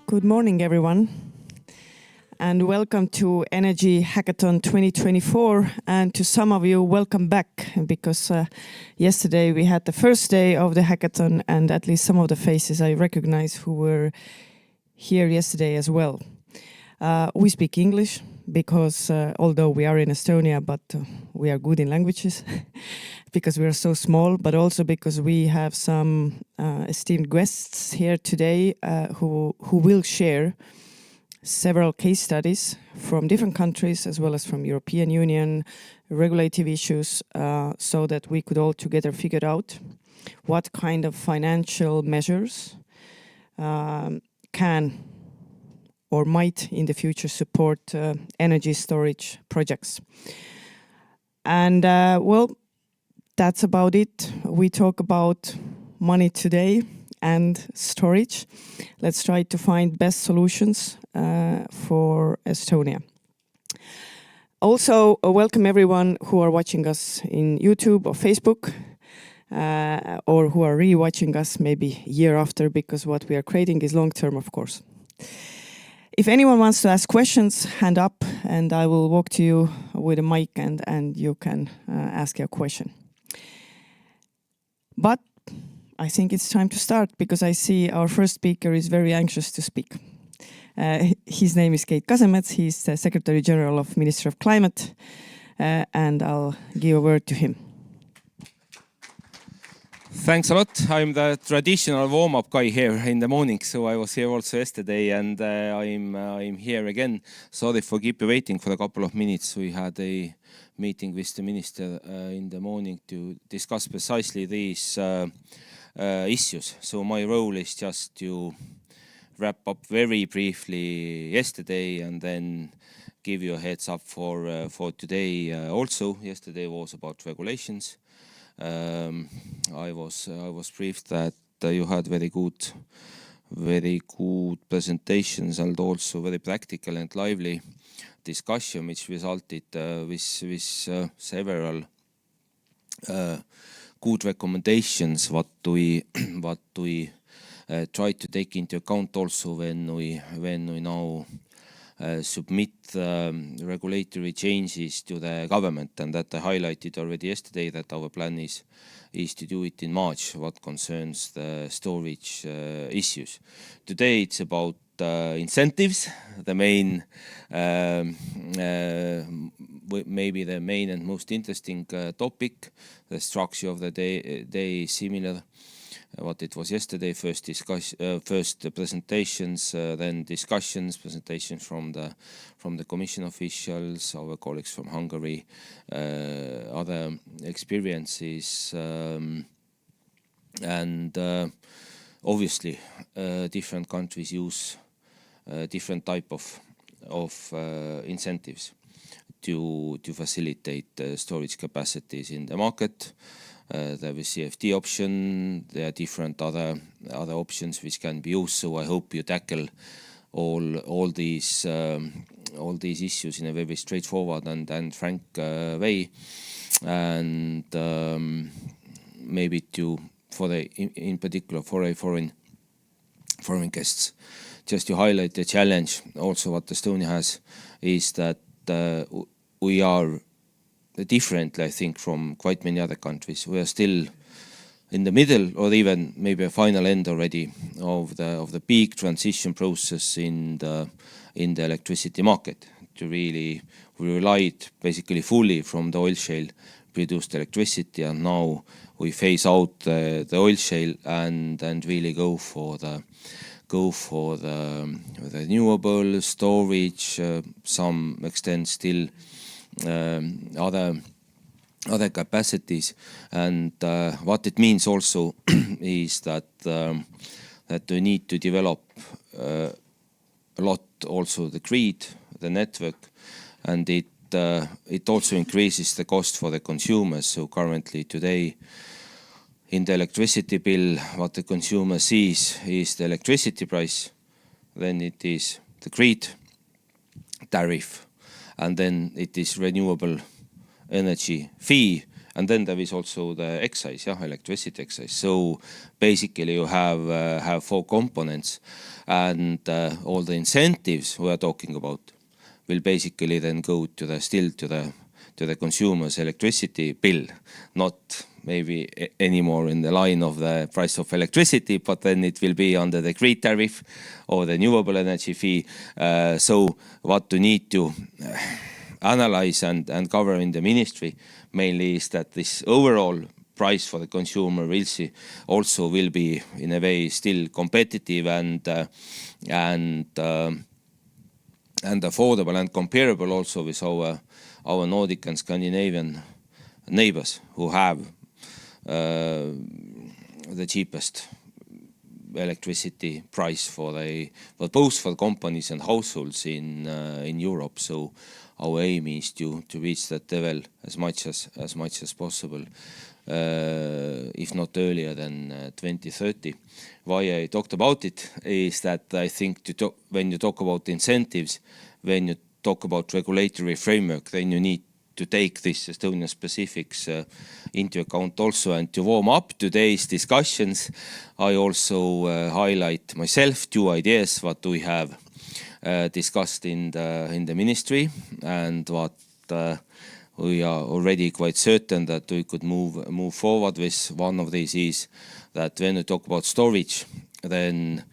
Good morning, everyone, and welcome to Energy Hackathon 2024. And to some of you, welcome back, because yesterday we had the first day of the hackathon, and at least some of the faces I recognize who were here yesterday as well. We speak English because although we are in Estonia, but we are good in languages because we are so small, but also because we have some esteemed guests here today who will share several case studies from different countries as well as from European Union, regulative issues, so that we could all together figure out what kind of financial measures can or might in the future support energy storage projects. And well, that's about it. We talk about money today and storage. Let's try to find best solutions for Estonia. Also, welcome everyone who are watching us in YouTube or Facebook, or who are re-watching us maybe a year after, because what we are creating is long-term, of course. If anyone wants to ask questions, hand up and I will walk to you with a mic and you can ask your question. But I think it's time to start, because I see our first speaker is very anxious to speak. His name is Kasemets. He's the Secretary General of Ministry of Climate, and I'll give a word to him. Thanks a lot. I'm the traditional warm-up guy here in the morning, so I was here also yesterday, and I'm here again. Sorry for keep you waiting for a couple of minutes. We had a meeting with the minister in the morning to discuss precisely these issues. So my role is just to wrap up very briefly yesterday and then give you a heads up for today. Also, yesterday was about regulations. I was briefed that you had very good presentations and also very practical and lively discussion, which resulted with several good recommendations what we try to take into account also when we now submit regulatory changes to the government, and that I highlighted already yesterday that our plan is to do it in March what concerns the storage issues. Today it's about incentives, the main maybe the main and most interesting topic. The structure of the day is similar what it was yesterday. First presentations, then discussions, presentations from the Commission officials, our colleagues from Hungary, other experiences, and obviously different countries use different type of incentives to facilitate storage capacities in the market. There is CFD option, there are different other options which can be used. So I hope you tackle all these issues in a very straightforward and frank way, and maybe in particular for foreign guests, just to highlight the challenge. Also, what Estonia has is that we are different, I think, from quite many other countries. We are still in the middle, or even maybe a final end already of the big transition process in the electricity market. We relied basically fully from the oil shale produced electricity, and now we phase out the oil shale and really go for the renewable storage, some extent still other capacities. And what it means also is that we need to develop a lot also the grid, the network, and it also increases the cost for the consumers. So currently today in the electricity bill, what the consumer sees is the electricity price, then it is the grid tariff, and then it is renewable energy fee, And then there is also the excise, electricity excise. So basically you have 4 components, and all the incentives we are talking about will basically then go to the consumer's electricity bill, not maybe anymore in the line of the price of electricity, but then it will be under the grid tariff or the renewable energy fee. So what we need to analyze and cover in the ministry mainly is that this overall price for the consumer also will be in a way still competitive and affordable and comparable also with our Nordic and Scandinavian neighbors who have the cheapest electricity price for both for companies and households in Europe. So our aim is to reach that level as much as possible, if not earlier than 2030. Why I talked about it is that I think when you talk about incentives, when you talk about regulatory framework, then you need to take this Estonian specifics into account also. And to warm up today's discussions, I also highlight myself 2 ideas what we have discussed in the ministry, and what we are already quite certain that we could move forward with. One of these is that when we talk about storage, then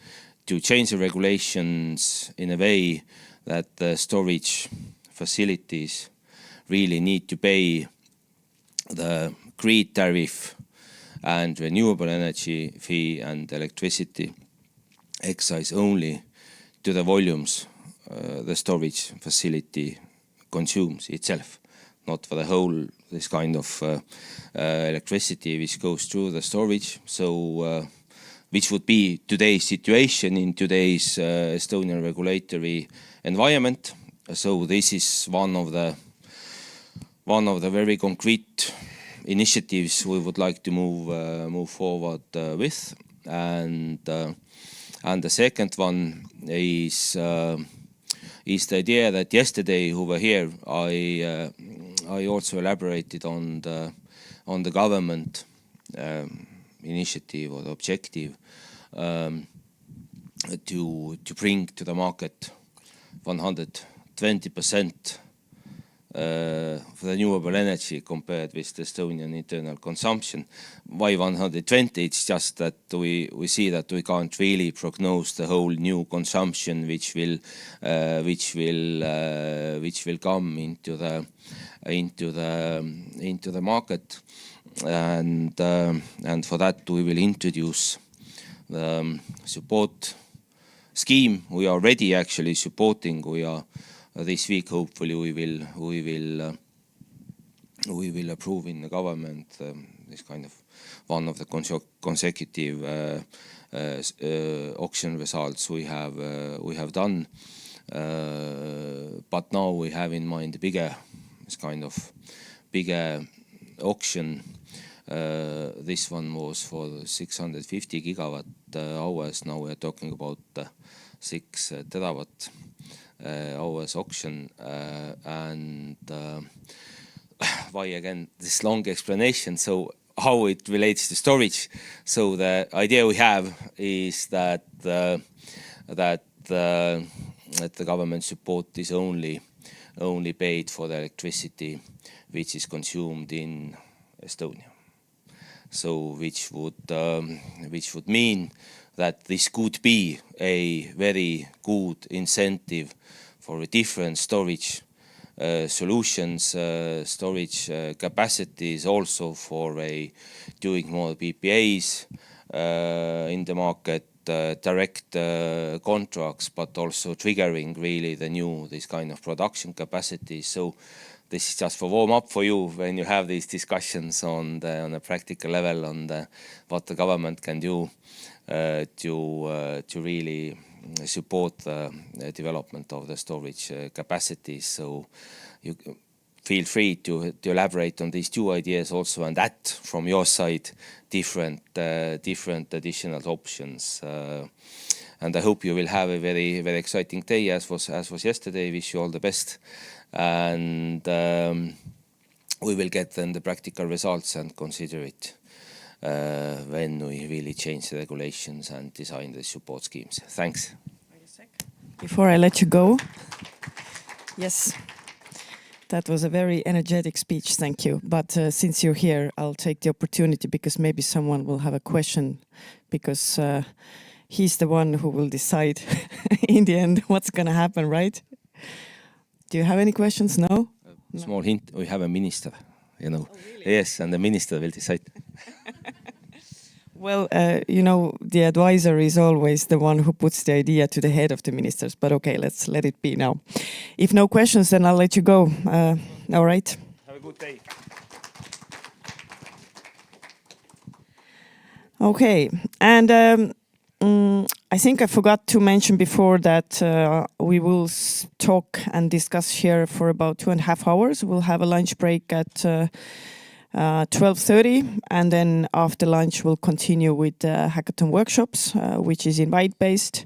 to change the regulations in a way that the storage facilities really need to pay the grid tariff and renewable energy fee and electricity excise only to the volumes the storage facility consumes itself, not for the whole this kind of electricity which goes through the storage. So which would be today's situation in today's Estonian regulatory environment. So this is one of the very concrete initiatives we would like to move forward with. And the second one is the idea that yesterday over here I also elaborated on the government initiative or the objective to bring to the market 120% for renewable energy compared with the Estonian internal consumption. Why 120? It's just that we see that we can't really prognose the whole new consumption which will come into the market, and for that we will introduce the support scheme. We are already actually supporting. This week, hopefully, we will approve in the government this kind of one of the consecutive auction results we have done. But now we have in mind bigger auction. This one was for 650 gigawatt hours. Now we are talking about 6 terawatt hours auction, and why again this long explanation? So how it relates to storage. So the idea we have is that the government support is only paid for the electricity which is consumed in Estonia. So which would mean that this could be a very good incentive for different storage solutions, storage capacities, also for doing more PPAs in the market, direct contracts, but also triggering really the new this kind of production capacity. So this is just for warm up for you when you have these discussions on a practical level on what the government can do to really support the development of the storage capacities. So you feel free to elaborate on these 2 ideas also, and add from your side different additional options. And I hope you will have a very, very exciting day as was yesterday. Wish you all the best. And we will get then the practical results and consider it when we really change the regulations and design the support schemes. Thanks. Before I let you go, yes, that was a very energetic speech, thank you. But since you're here, I'll take the opportunity because maybe someone will have a question, because he's the one who will decide in the end what's going to happen, right? Do you have any questions? No? Small hint, we have a minister, you know. Oh, really? Yes, and the minister will decide. Well, you know, the advisor is always the one who puts the idea to the head of the ministers. But okay, let's let it be now. If no questions, then I'll let you go. All right. Have a good day. Okay, and I think I forgot to mention before that we will talk and discuss here for about 2.5 hours. We'll have a lunch break at 12:30, and then after lunch we'll continue with hackathon workshops, which is invite-based.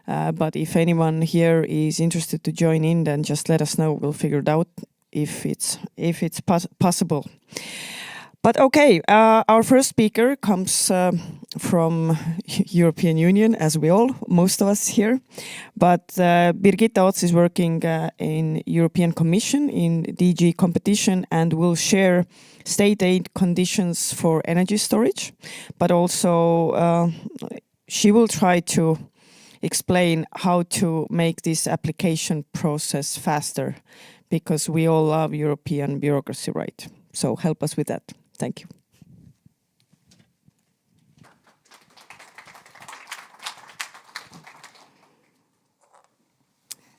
But if anyone here is interested to join in, then just let us know. We'll figure it out if it's possible. But okay, our first speaker comes from European Union, as most of us here. But Birgitta Ots is working in European Commission in DG Competition and will share state aid conditions for energy storage. But also she will try to explain how to make this application process faster, because we all love European bureaucracy, right? So help us with that. Thank you.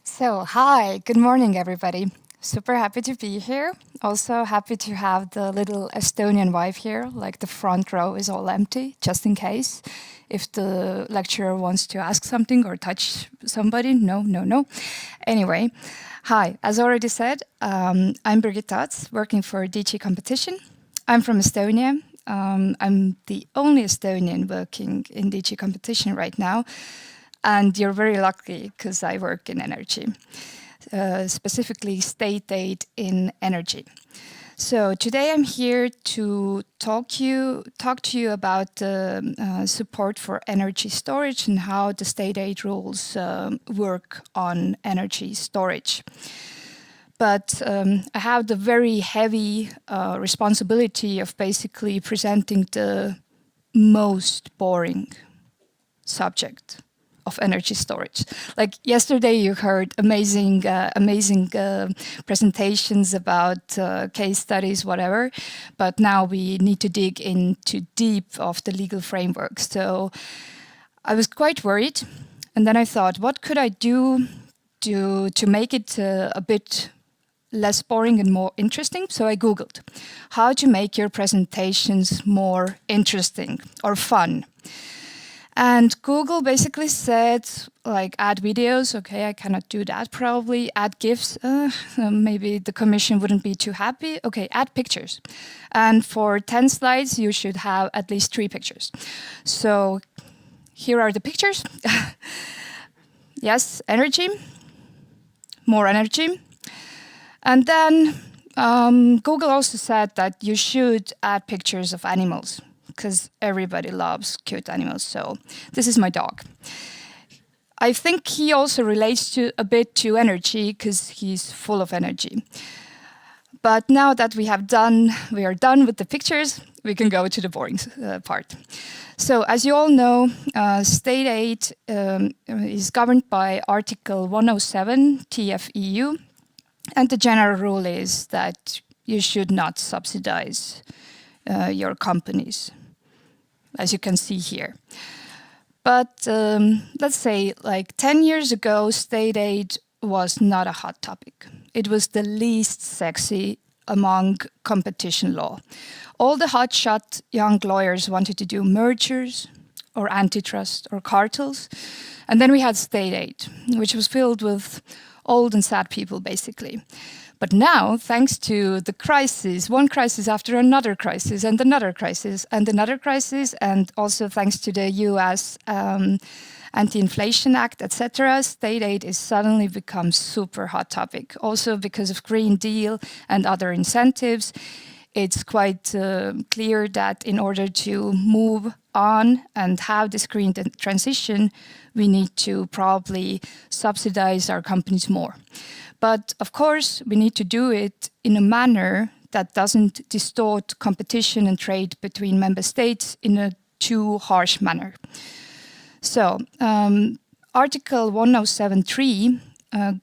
So, hi, good morning, everybody. Super happy to be here. Also happy to have the little Estonian vibe here, like the front row is all empty, just in case. If the lecturer wants to ask something or touch somebody, no. Anyway, hi, as already said, I'm Birgitta Ots, working for DG Competition. I'm from Estonia. I'm the only Estonian working in DG Competition right now. And you're very lucky because I work in energy, specifically state aid in energy. So today I'm here to talk to you about support for energy storage and how the state aid rules work on energy storage. But I have the very heavy responsibility of basically presenting the most boring subject of energy storage. Like yesterday, you heard amazing presentations about case studies, whatever. But now we need to dig into deep of the legal framework. So I was quite worried, and then I thought, what could I do to make it a bit less boring and more interesting? So I Googled how to make your presentations more interesting or fun. And Google basically said, like, add videos. Okay, I cannot do that probably. Add GIFs. Maybe the commission wouldn't be too happy. Okay, add pictures. And for 10 slides, you should have at least 3 pictures. So here are the pictures. Yes, energy. More energy. And then Google also said that you should add pictures of animals, because everybody loves cute animals. So this is my dog. I think he also relates a bit to energy, because he's full of energy. But now that we are done with the pictures, we can go to the boring part. So as you all know, state aid is governed by Article 107 TFEU. And the general rule is that you should not subsidize your companies, as you can see here. But let's say like 10 years ago, state aid was not a hot topic. It was the least sexy among competition law. All the hotshot young lawyers wanted to do mergers or antitrust or cartels. And then we had state aid, which was filled with old and sad people, basically. But now, thanks to the crisis, one crisis after another crisis, and another crisis, and another crisis, and also thanks to the US Anti-Inflation Act, etc., state aid is suddenly become super hot topic. Also because of Green Deal and other incentives, it's quite clear that in order to move on and have this green transition, we need to probably subsidize our companies more. But of course, we need to do it in a manner that doesn't distort competition and trade between member states in a too harsh manner. So, Article 1073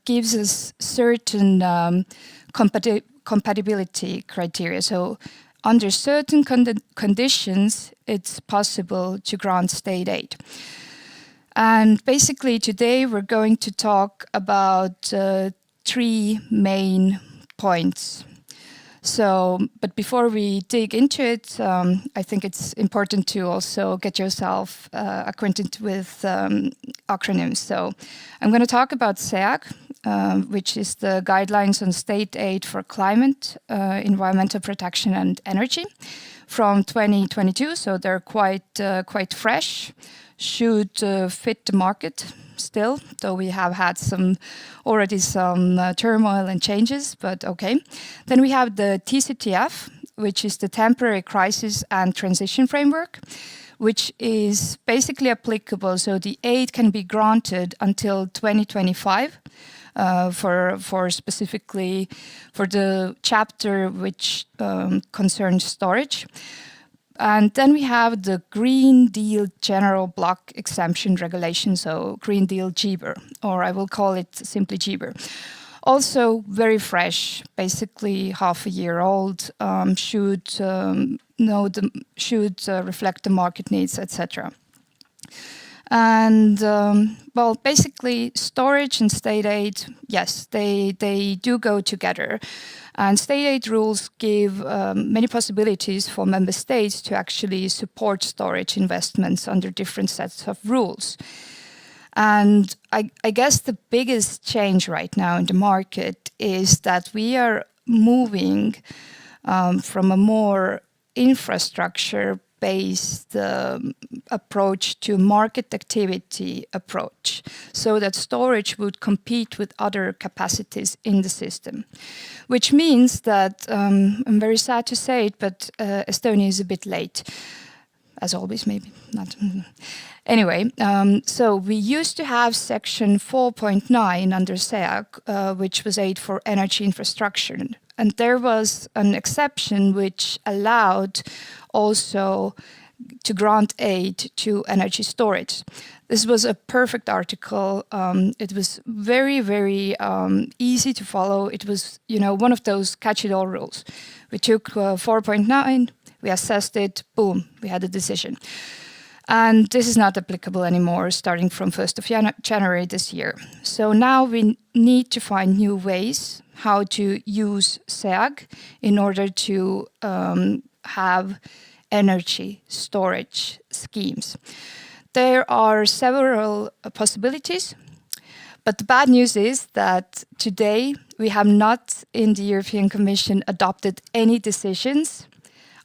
gives us certain compatibility criteria. So, under certain conditions, it's possible to grant state aid. And basically, today we're going to talk about 3 main points. So, but before we dig into it, I think it's important to also get yourself acquainted with acronyms. So, I'm going to talk about SEAG, which is the Guidelines on State Aid for Climate, Environmental Protection and Energy, from 2022. So they're quite fresh. Should fit the market still, though we have had already some turmoil and changes, but okay. Then we have the TCTF, which is the Temporary Crisis and Transition Framework, which is basically applicable. So the aid can be granted until 2025 for specifically for the chapter which concerns storage. And then we have the Green Deal General Block Exemption Regulation, so Green Deal GBER, or I will call it simply GBER. Also very fresh, basically half a year old, should reflect the market needs, etc. And well, basically storage and state aid, yes, they do go together. And state aid rules give many possibilities for member states to actually support storage investments under different sets of rules. And I guess the biggest change right now in the market is that we are moving from a more infrastructure-based approach to market activity approach, so that storage would compete with other capacities in the system. Which means that, I'm very sad to say it, but Estonia is a bit late. As always, maybe not. Anyway, so we used to have section 4.9 under SEAG, which was aid for energy infrastructure. And there was an exception which allowed also to grant aid to energy storage. This was a perfect article. It was very, very easy to follow. It was, one of those catch-it-all rules. We took 4.9, we assessed it, boom, we had a decision. And this is not applicable anymore, starting from 1st of January this year. So now we need to find new ways how to use SEAG in order to have energy storage schemes. There are several possibilities, but the bad news is that today we have not in the European Commission adopted any decisions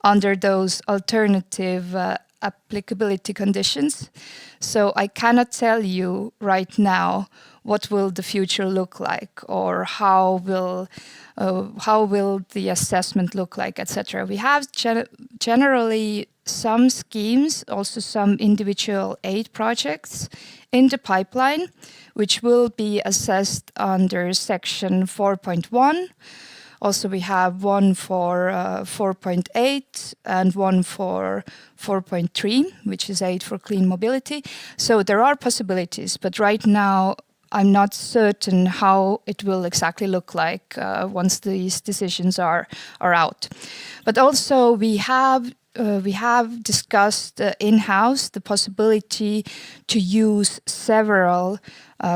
under those alternative applicability conditions. So I cannot tell you right now what will the future look like, or how will the assessment look like, etc. We have generally some schemes, also some individual aid projects in the pipeline, which will be assessed under section 4.1. Also, we have one for 4.8 and one for 4.3, which is aid for clean mobility. So there are possibilities, but right now I'm not certain how it will exactly look like once these decisions are out. But also we have discussed in-house the possibility to use several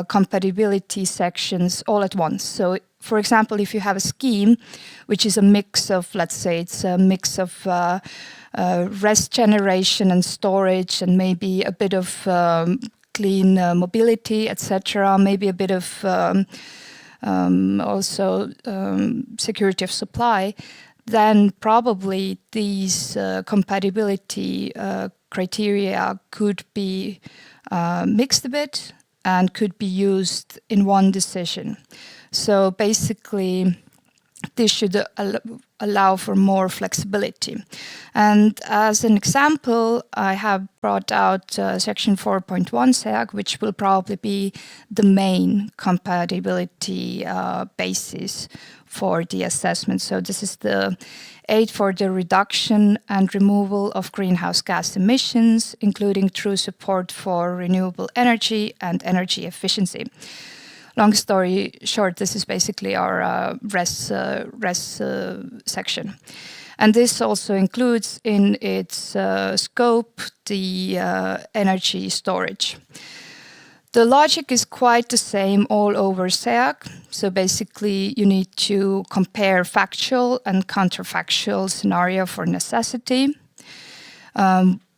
compatibility sections all at once. So, for example, if you have a scheme which is a mix of, let's say, it's a mix of rest generation and storage, and maybe a bit of clean mobility, etc., maybe a bit of also security of supply, then probably these compatibility criteria could be mixed a bit and could be used in one decision. So basically, this should allow for more flexibility. And as an example, I have brought out section 4.1 SEAG, which will probably be the main compatibility basis for the assessment. So this is the aid for the reduction and removal of greenhouse gas emissions, including through support for renewable energy and energy efficiency. Long story short, this is basically our res section. And this also includes in its scope the energy storage. The logic is quite the same all over SEAG. So basically you need to compare factual and counterfactual scenario for necessity.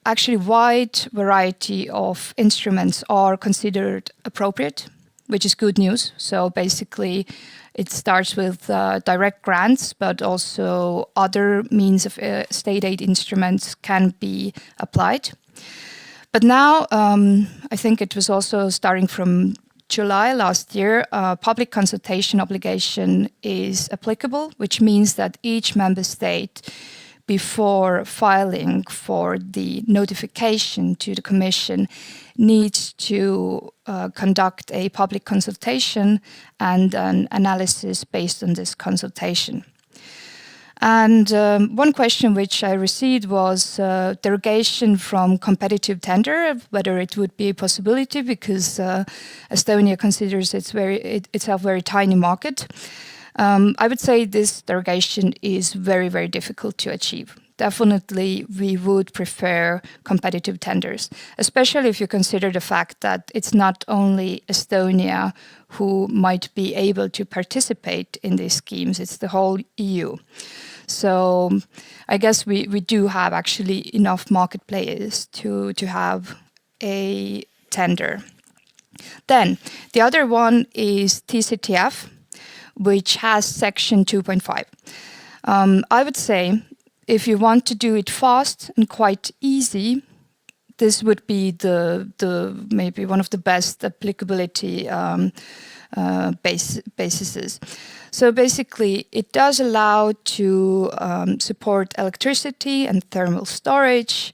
Actually, wide variety of instruments are considered appropriate, which is good news. So basically it starts with direct grants, but also other means of state aid instruments can be applied. But now, I think it was also starting from July last year, public consultation obligation is applicable, which means that each member state, before filing for the notification to the Commission, needs to conduct a public consultation and an analysis based on this consultation. And one question which I received was derogation from competitive tender, whether it would be a possibility because Estonia considers itself very tiny market. I would say this derogation is very, very difficult to achieve. Definitely, we would prefer competitive tenders, especially if you consider the fact that it's not only Estonia who might be able to participate in these schemes, it's the whole EU. So I guess we do have actually enough market players to have a tender. Then the other one is TCTF, which has section 2.5. I would say if you want to do it fast and quite easy, this would be the maybe one of the best applicability bases. So basically, it does allow to support electricity and thermal storage.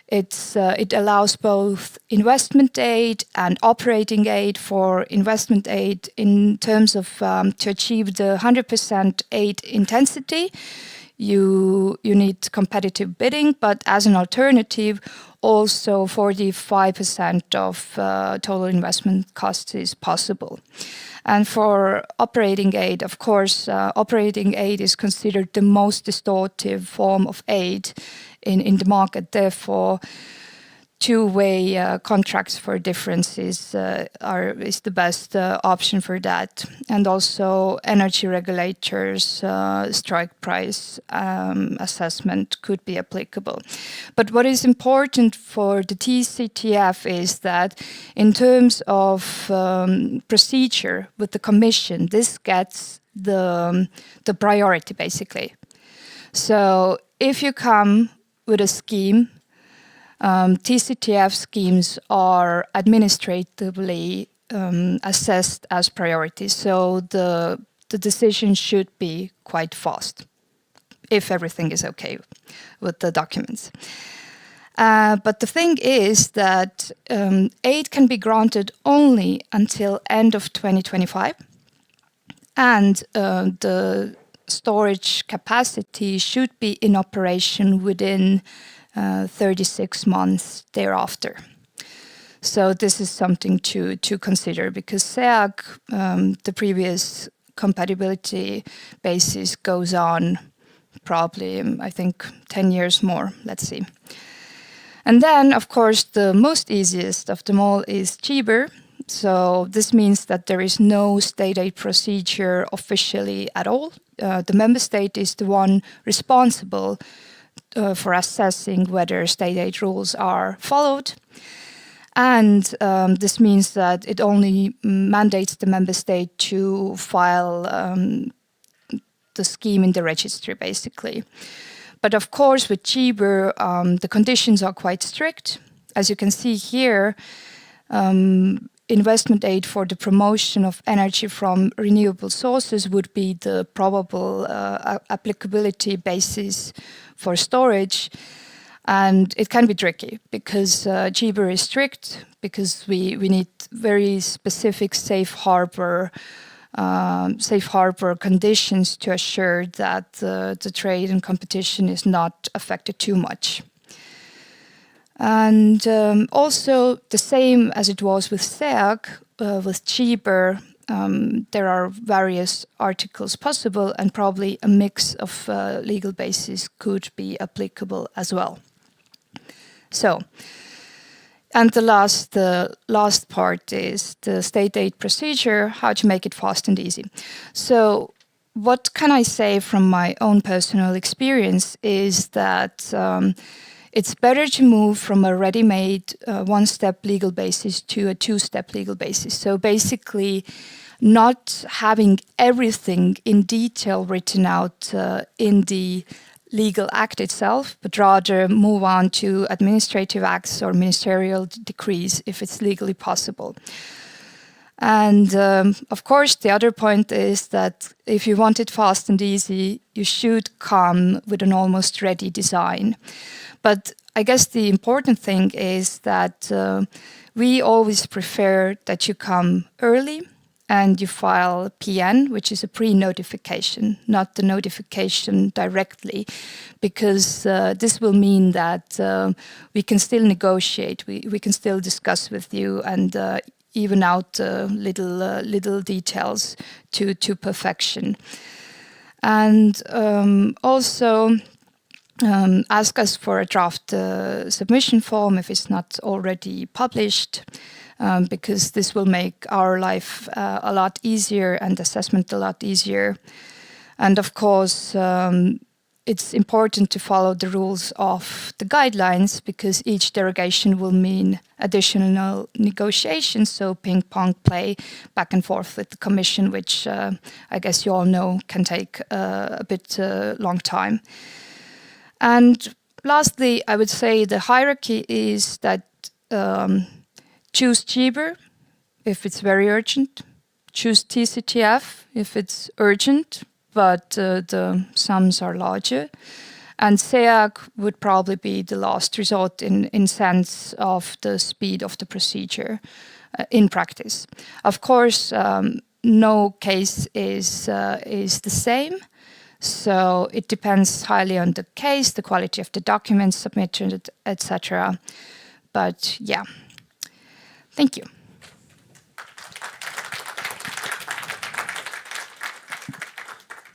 It allows both investment aid and operating aid. For investment aid, in terms of to achieve the 100% aid intensity, you need competitive bidding, but as an alternative, also 45% of total investment cost is possible. And for operating aid, of course, operating aid is considered the most distortive form of aid in the market. Therefore, two-way contracts for differences is the best option for that. And also energy regulators strike price assessment could be applicable. But what is important for the TCTF is that in terms of procedure with the Commission, this gets the priority basically. So if you come with a scheme, TCTF schemes are administratively assessed as priorities, so the decision should be quite fast, if everything is okay with the documents. But the thing is that aid can be granted only until end of 2025, and the storage capacity should be in operation within 36 months thereafter. So this is something to consider because SEAG, the previous compatibility basis goes on probably, I think, 10 years more, let's see. And then, of course, the most easiest of them all is cheaper. So this means that there is no state aid procedure officially at all. The member state is the one responsible for assessing whether state aid rules are followed. And this means that it only mandates the member state to file the scheme in the registry, basically. But of course, with COOBALT, the conditions are quite strict. As you can see here, investment aid for the promotion of energy from renewable sources would be the probable applicability basis for storage. And it can be tricky because COOBALT is strict, because we need very specific safe harbor conditions to assure that the trade and competition is not affected too much. And also the same as it was with SEAG, with COOBALT, there are various articles possible, and probably a mix of legal bases could be applicable as well. So, and the last part is the state aid procedure, how to make it fast and easy. So what can I say from my own personal experience is that it's better to move from a ready-made one-step legal basis to a two-step legal basis. So basically not having everything in detail written out in the legal act itself, but rather move on to administrative acts or ministerial decrees if it's legally possible. And of course, the other point is that if you want it fast and easy, you should come with an almost ready design. But I guess the important thing is that we always prefer that you come early and you file PN, which is a pre-notification, not the notification directly, because this will mean that we can still negotiate, we can still discuss with you and even out little details to perfection. And also ask us for a draft submission form if it's not already published. Because this will make our life a lot easier and assessment a lot easier. And of course, it's important to follow the rules of the guidelines because each derogation will mean additional negotiations, so ping-pong play back and forth with the Commission, which I guess you all know can take a bit long time. And lastly, I would say the hierarchy is that choose COOBALT if it's very urgent. Choose TCTF if it's urgent, but the sums are larger. And SEAG would probably be the last resort in sense of the speed of the procedure in practice. Of course, no case is the same. So it depends highly on the case, the quality of the documents submitted, etc. But yeah. Thank you.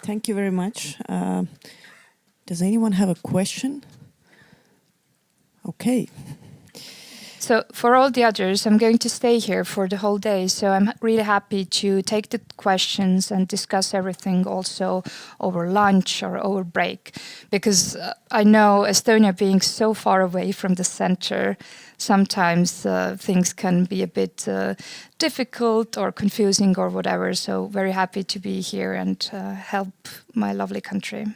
Thank you very much. Does anyone have a question? Okay. So for all the others, I'm going to stay here for the whole day. So I'm really happy to take the questions and discuss everything also over lunch or over break. Because I know Estonia being so far away from the center, sometimes things can be a bit difficult or confusing or whatever. So very happy to be here and help my lovely country.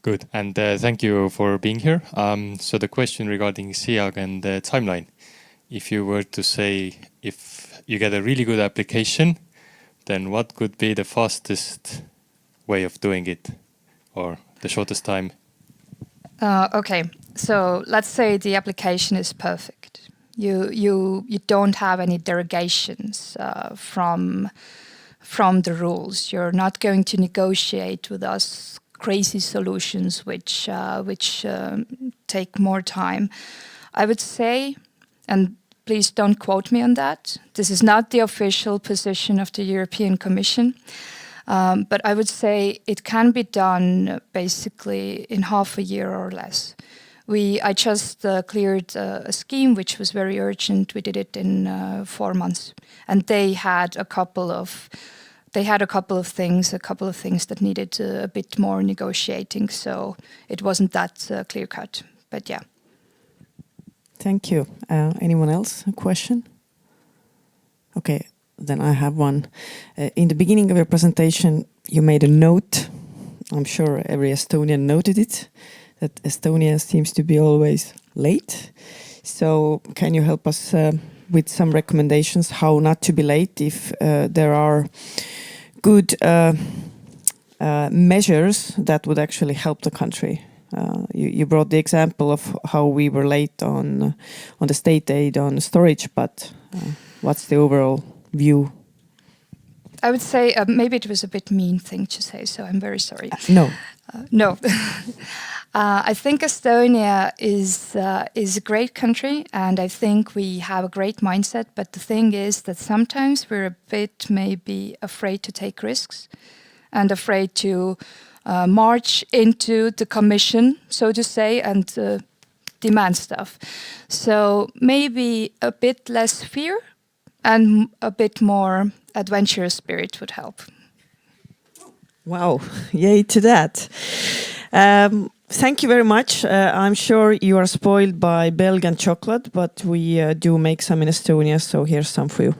Good, and thank you for being here. So the question regarding SEAG and the timeline. If you were to say, if you get a really good application, then what could be the fastest way of doing it or the shortest time? Okay, so let's say the application is perfect. You don't have any derogations from the rules. You're not going to negotiate with us crazy solutions which take more time. I would say, and please don't quote me on that, this is not the official position of the European Commission, but I would say it can be done basically in half a year or less. I just cleared a scheme which was very urgent. We did it in 4 months, and they had a couple of things that needed a bit more negotiating, so it wasn't that clear cut. But yeah. Thank you. Anyone else? A question? Okay, then I have one. In the beginning of your presentation, you made a note. I'm sure every Estonian noted it, that Estonia seems to be always late. So can you help us with some recommendations how not to be late if there are good measures that would actually help the country? You brought the example of how we were late on the state aid on storage, but what's the overall view? I would say maybe it was a bit mean thing to say, so I'm very sorry. No. No. I think Estonia is a great country, and I think we have a great mindset. But the thing is that sometimes we're a bit maybe afraid to take risks and afraid to march into the commission, so to say, and demand stuff. So maybe a bit less fear and a bit more adventurous spirit would help. Wow, yay to that. Thank you very much. I'm sure you are spoiled by Belgian chocolate, but we do make some in Estonia, so here's some for you.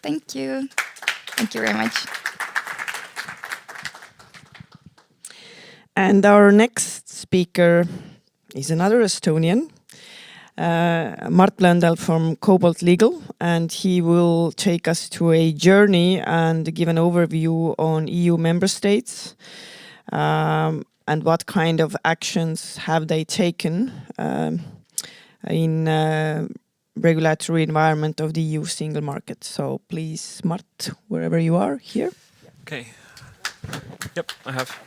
Thank you. Thank you very much. And our next speaker is another Estonian, Mart Blöndal from COOBALT Legal, and he will take us to a journey and give an overview on EU member states and what kind of actions have they taken in regulatory environment of the EU single market. So please, Mart, wherever you are, here. Okay. Yep, I have.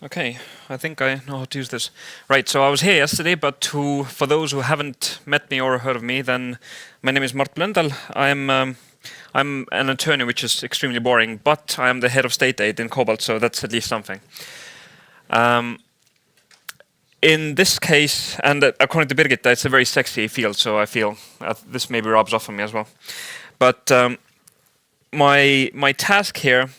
Okay, I think I know how to use this. Right, so I was here yesterday, but for those who haven't met me or heard of me, then my name is Mart Blöndal. I'm an attorney, which is extremely boring, but I am the head of state aid in COOBALT, so that's at least something. In this case, and according to Birgitta, it's a very sexy field, so I feel this maybe rubs off on me as well. But my task here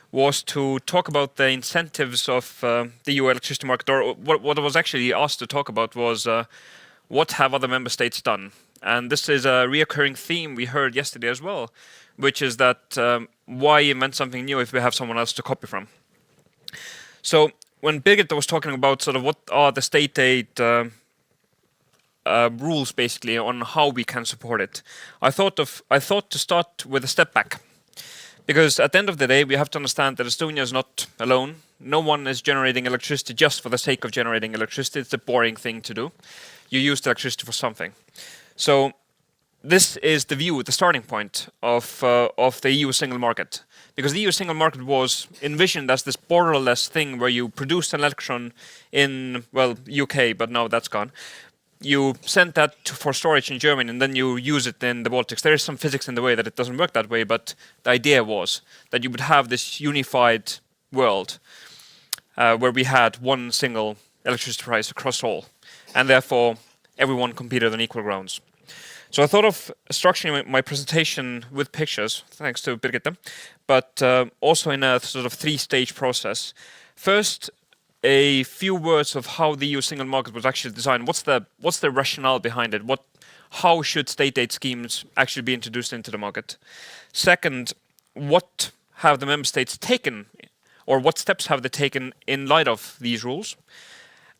was to talk about the incentives of the EU electricity market, or what I was actually asked to talk about was what have other member states done? And this is a reoccurring theme we heard yesterday as well, which is that why invent something new if we have someone else to copy from? So when Birgitta was talking about sort of what are the state aid rules basically on how we can support it, I thought to start with a step back. Because at the end of the day, we have to understand that Estonia is not alone. No one is generating electricity just for the sake of generating electricity. It's a boring thing to do. You use the electricity for something. So this is the view, the starting point of the EU single market. Because the EU single market was envisioned as this borderless thing where you produce an electron in, well, UK, but now that's gone. You send that for storage in Germany and then you use it in the Baltics. There is some physics in the way that it doesn't work that way, but the idea was that you would have this unified world where we had one single electricity price across all, and therefore everyone competed on equal grounds. So I thought of structuring my presentation with pictures, thanks to Birgitta, but also in a sort of three-stage process. First, a few words of how the EU single market was actually designed. What's the rationale behind it? How should state aid schemes actually be introduced into the market? Second, what have the member states taken, or what steps have they taken in light of these rules?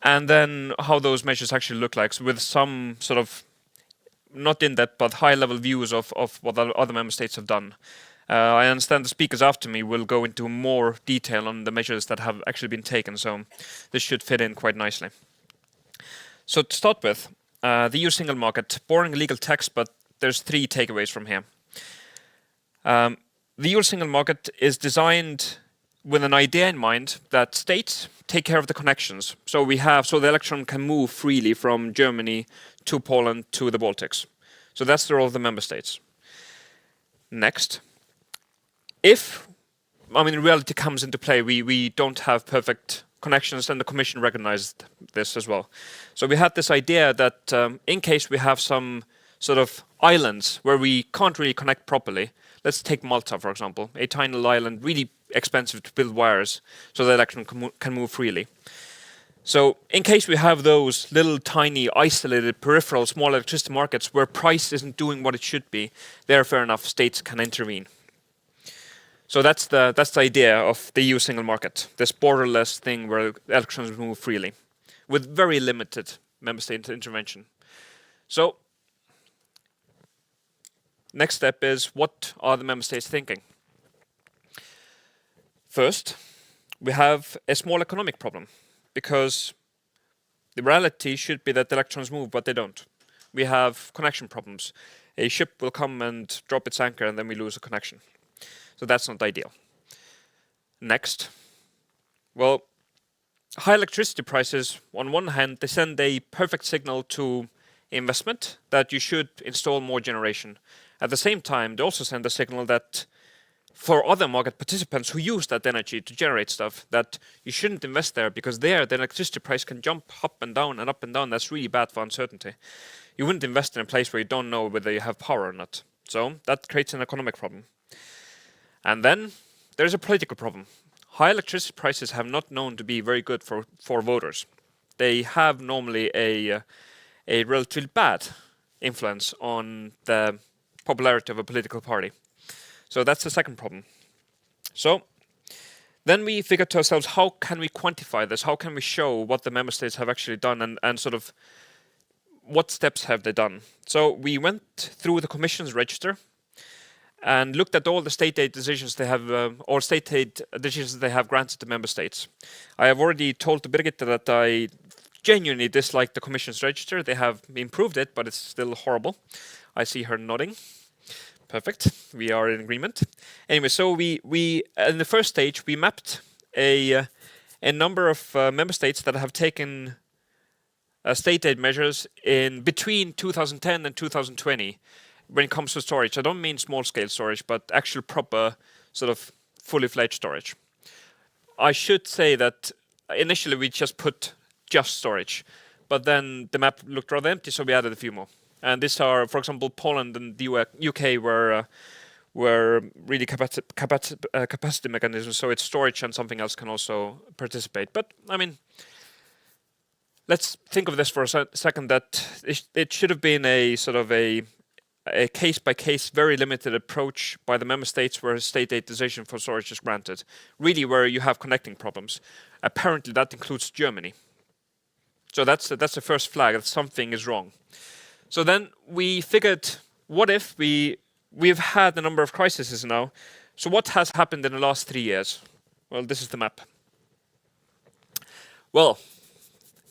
And then how those measures actually look like, so with some sort of, not in depth, but high-level views of what other member states have done. I understand the speakers after me will go into more detail on the measures that have actually been taken, so this should fit in quite nicely. So to start with, the EU single market, boring legal text, but there's three takeaways from here. The EU single market is designed with an idea in mind that states take care of the connections. So the electron can move freely from Germany to Poland to the Baltics. So that's the role of the member states. Next. Reality comes into play, we don't have perfect connections, and the Commission recognized this as well. So we had this idea that in case we have some sort of islands where we can't really connect properly, let's take Malta, for example, a tiny island, really expensive to build wires so the electron can move freely. So in case we have those little tiny isolated peripheral small electricity markets where price isn't doing what it should be, there fair enough states can intervene. So that's the idea of the EU single market, this borderless thing where electrons move freely with very limited member state intervention. So next step is, what are the member states thinking? First, we have a small economic problem, because the reality should be that electrons move, but they don't. We have connection problems. A ship will come and drop its anchor, and then we lose a connection. So that's not ideal. Next, well, high electricity prices, on one hand, they send a perfect signal to investment that you should install more generation. At the same time, they also send a signal that for other market participants who use that energy to generate stuff, that you shouldn't invest there, because there the electricity price can jump up and down and up and down. That's really bad for uncertainty. You wouldn't invest in a place where you don't know whether you have power or not. So that creates an economic problem. And then there's a political problem. High electricity prices have not known to be very good for voters. They have normally a relatively bad influence on the popularity of a political party. So that's the second problem. So then we figured to ourselves, how can we quantify this? How can we show what the member states have actually done, and sort of what steps have they done? So we went through the Commission's register and looked at all the state aid decisions they have, or state aid decisions they have granted to member states. I have already told to Birgitta that I genuinely dislike the Commission's register. They have improved it, but it's still horrible. I see her nodding. Perfect. We are in agreement. Anyway, so we in the first stage we mapped a number of member states that have taken state aid measures in between 2010 and 2020 when it comes to storage. I don't mean small scale storage, but actual proper sort of fully fledged storage. I should say that initially we just put just storage, but then the map looked rather empty, so we added a few more. And these are, for example, Poland and the UK were really capacity mechanisms, so it's storage and something else can also participate. But I mean, let's think of this for a second, that it should have been a sort of a case-by-case, very limited approach by the member states where a state aid decision for storage is granted, really where you have connecting problems. Apparently that includes Germany. So that's the first flag that something is wrong. So then we figured, what if we've had a number of crises now? So what has happened in the last 3 years? Well, this is the map. Well,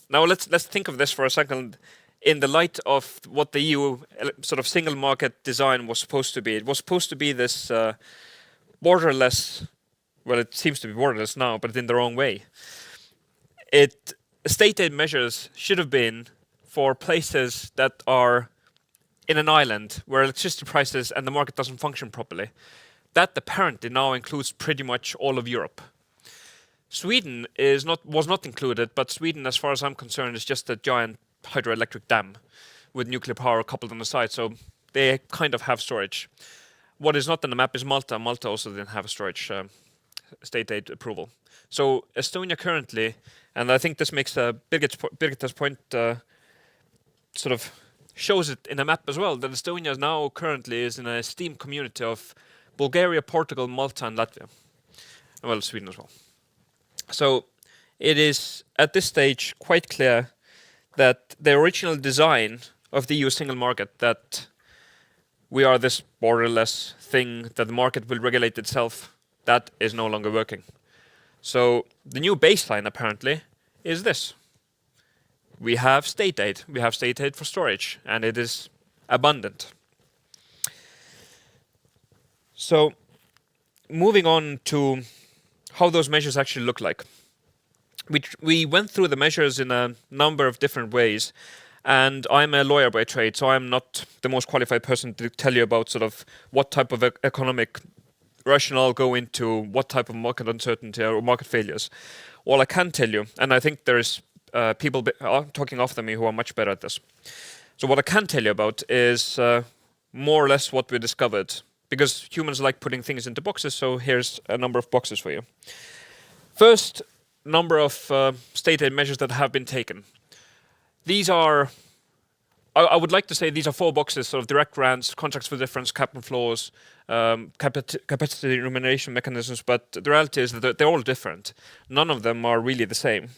now let's think of this for a second in the light of what the EU sort of single market design was supposed to be. It was supposed to be this borderless. Well, it seems to be borderless now, but in the wrong way. State aid measures should have been for places that are in an island where electricity prices and the market doesn't function properly. That apparently now includes pretty much all of Europe. Sweden was not included, but Sweden, as far as I'm concerned, is just a giant hydroelectric dam with nuclear power coupled on the side, so they kind of have storage. What is not on the map is Malta. Malta also didn't have a storage state aid approval. So Estonia currently, and I think this makes Birgitta's point sort of shows it in a map as well, that Estonia now currently is in a steam community of Bulgaria, Portugal, Malta and Latvia. Well, Sweden as well. So it is at this stage quite clear that the original design of the EU single market, that we are this borderless thing, that the market will regulate itself, that is no longer working. So the new baseline apparently is this. We have state aid. We have state aid for storage, and it is abundant. So moving on to how those measures actually look like. We went through the measures in a number of different ways, and I'm a lawyer by trade, so I'm not the most qualified person to tell you about sort of what type of economic rationale go into what type of market uncertainty or market failures. All I can tell you, and I think there is people talking after me who are much better at this. So what I can tell you about is more or less what we discovered, because humans like putting things into boxes, so here's a number of boxes for you. First, number of state aid measures that have been taken. These are, I would like to say these are 4 boxes, sort of direct grants, contracts for difference, cap and floors, capacity remuneration mechanisms, but the reality is that they're all different. None of them are really the same.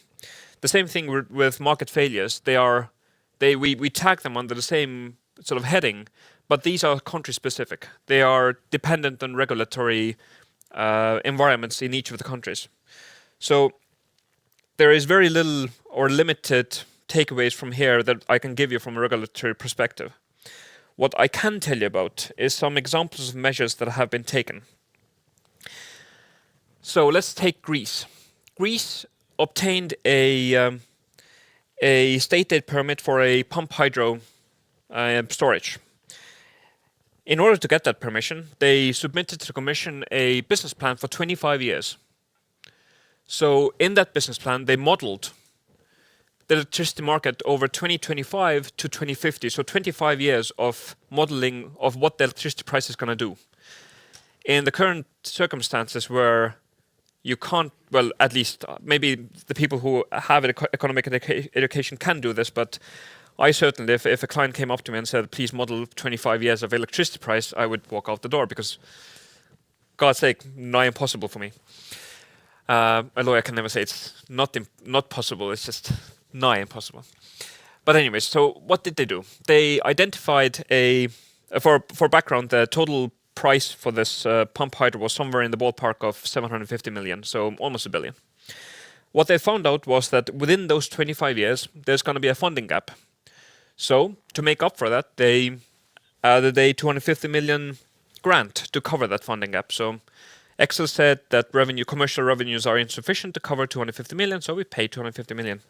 The same thing with market failures. We tag them under the same sort of heading, but these are country specific. They are dependent on regulatory environments in each of the countries. So there is very little or limited takeaways from here that I can give you from a regulatory perspective. What I can tell you about is some examples of measures that have been taken. So let's take Greece. Greece obtained a state aid permit for a pump hydro storage. In order to get that permission, they submitted to the Commission a business plan for 25 years. So in that business plan, they modeled the electricity market over 2025 to 2050, so 25 years of modeling of what the electricity price is going to do. In the current circumstances where you can't, well, at least maybe the people who have an economic education can do this, but I certainly, if a client came up to me and said, please model 25 years of electricity price, I would walk out the door because, God's sake, nigh impossible for me. A lawyer can never say it's not possible, it's just nigh impossible. But anyways, so what did they do? They identified for background, the total price for this pump hydro was somewhere in the ballpark of 750 million, so almost $1 billion. What they found out was that within those 25 years, there's going to be a funding gap. So to make up for that, they added a 250 million grant to cover that funding gap. So Excel said that commercial revenues are insufficient to cover 250 million, so we paid 250 million.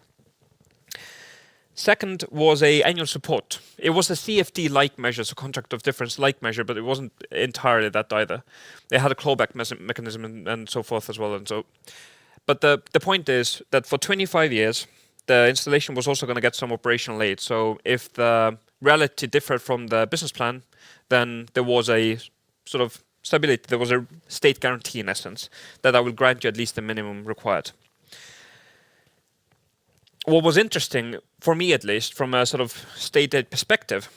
Second was a annual support. It was a CFD-like measure, so contract of difference-like measure, but it wasn't entirely that either. They had a clawback mechanism and so forth as well. But the point is that for 25 years, the installation was also going to get some operational aid. So if the reality differed from the business plan, then there was a sort of stability. There was a state guarantee, in essence, that I will grant you at least the minimum required. What was interesting, for me at least, from a sort of state aid perspective,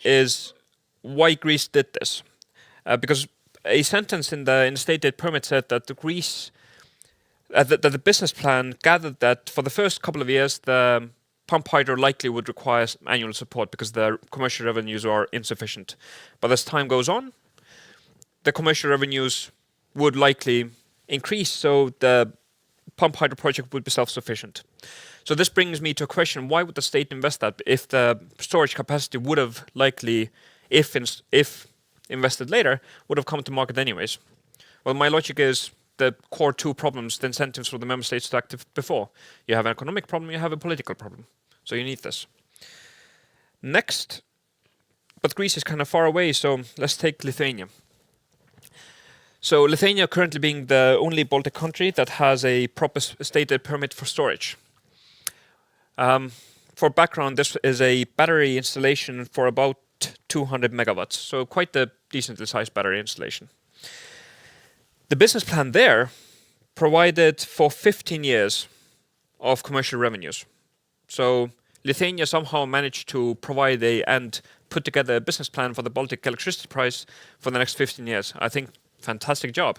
is why Greece did this. Because a sentence in the state aid permit said that the business plan gathered that for the first couple of years, the pump hydro likely would require annual support because the commercial revenues are insufficient. But as time goes on, the commercial revenues would likely increase, so the pump hydro project would be self-sufficient. So this brings me to a question: why would the state invest that if the storage capacity would have likely, if invested later, would have come to market anyways? Well, my logic is the core 2 problems, the incentives for the member states to act before. You have an economic problem, you have a political problem. So you need this. Next, but Greece is kind of far away, so let's take Lithuania. So Lithuania currently being the only Baltic country that has a proper state aid permit for storage. For background, this is a battery installation for about 200 megawatts, so quite a decently sized battery installation. The business plan there provided for 15 years of commercial revenues. So Lithuania somehow managed to provide and put together a business plan for the Baltic electricity price for the next 15 years. I think fantastic job.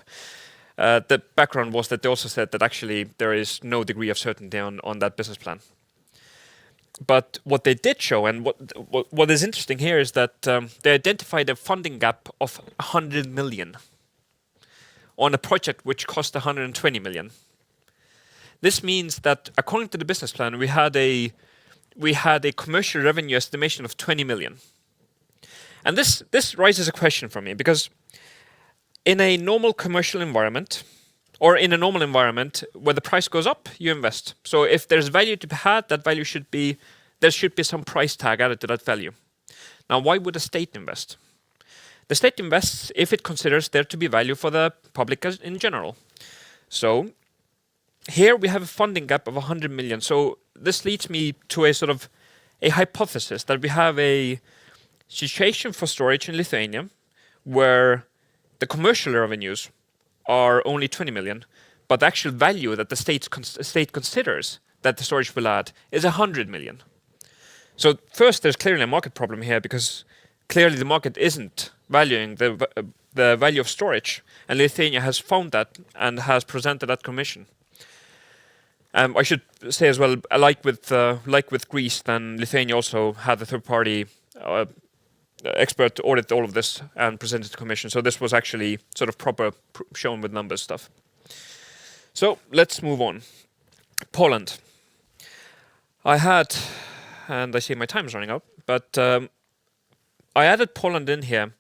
The background was that they also said that actually there is no degree of certainty on that business plan. But what they did show, and what is interesting here, is that they identified a funding gap of 100 million on a project which cost 120 million. This means that according to the business plan, we had a commercial revenue estimation of 20 million. And this raises a question for me, because in a normal commercial environment, or in a normal environment where the price goes up, you invest. So if there's value to be had, that value there should be some price tag added to that value. Now, why would a state invest? The state invests if it considers there to be value for the public in general. So here we have a funding gap of 100 million. So this leads me to a sort of a hypothesis that we have a situation for storage in Lithuania where the commercial revenues are only 20 million, but the actual value that the state considers that the storage will add is 100 million. So first, there's clearly a market problem here, because clearly the market isn't valuing the value of storage, and Lithuania has found that and has presented that commission. I should say as well, like with Greece, then Lithuania also had the third-party expert audit all of this and presented to commission. So this was actually sort of proper shown with numbers stuff. So let's move on. Poland. I had, and I see my time is running out, but I added Poland in here.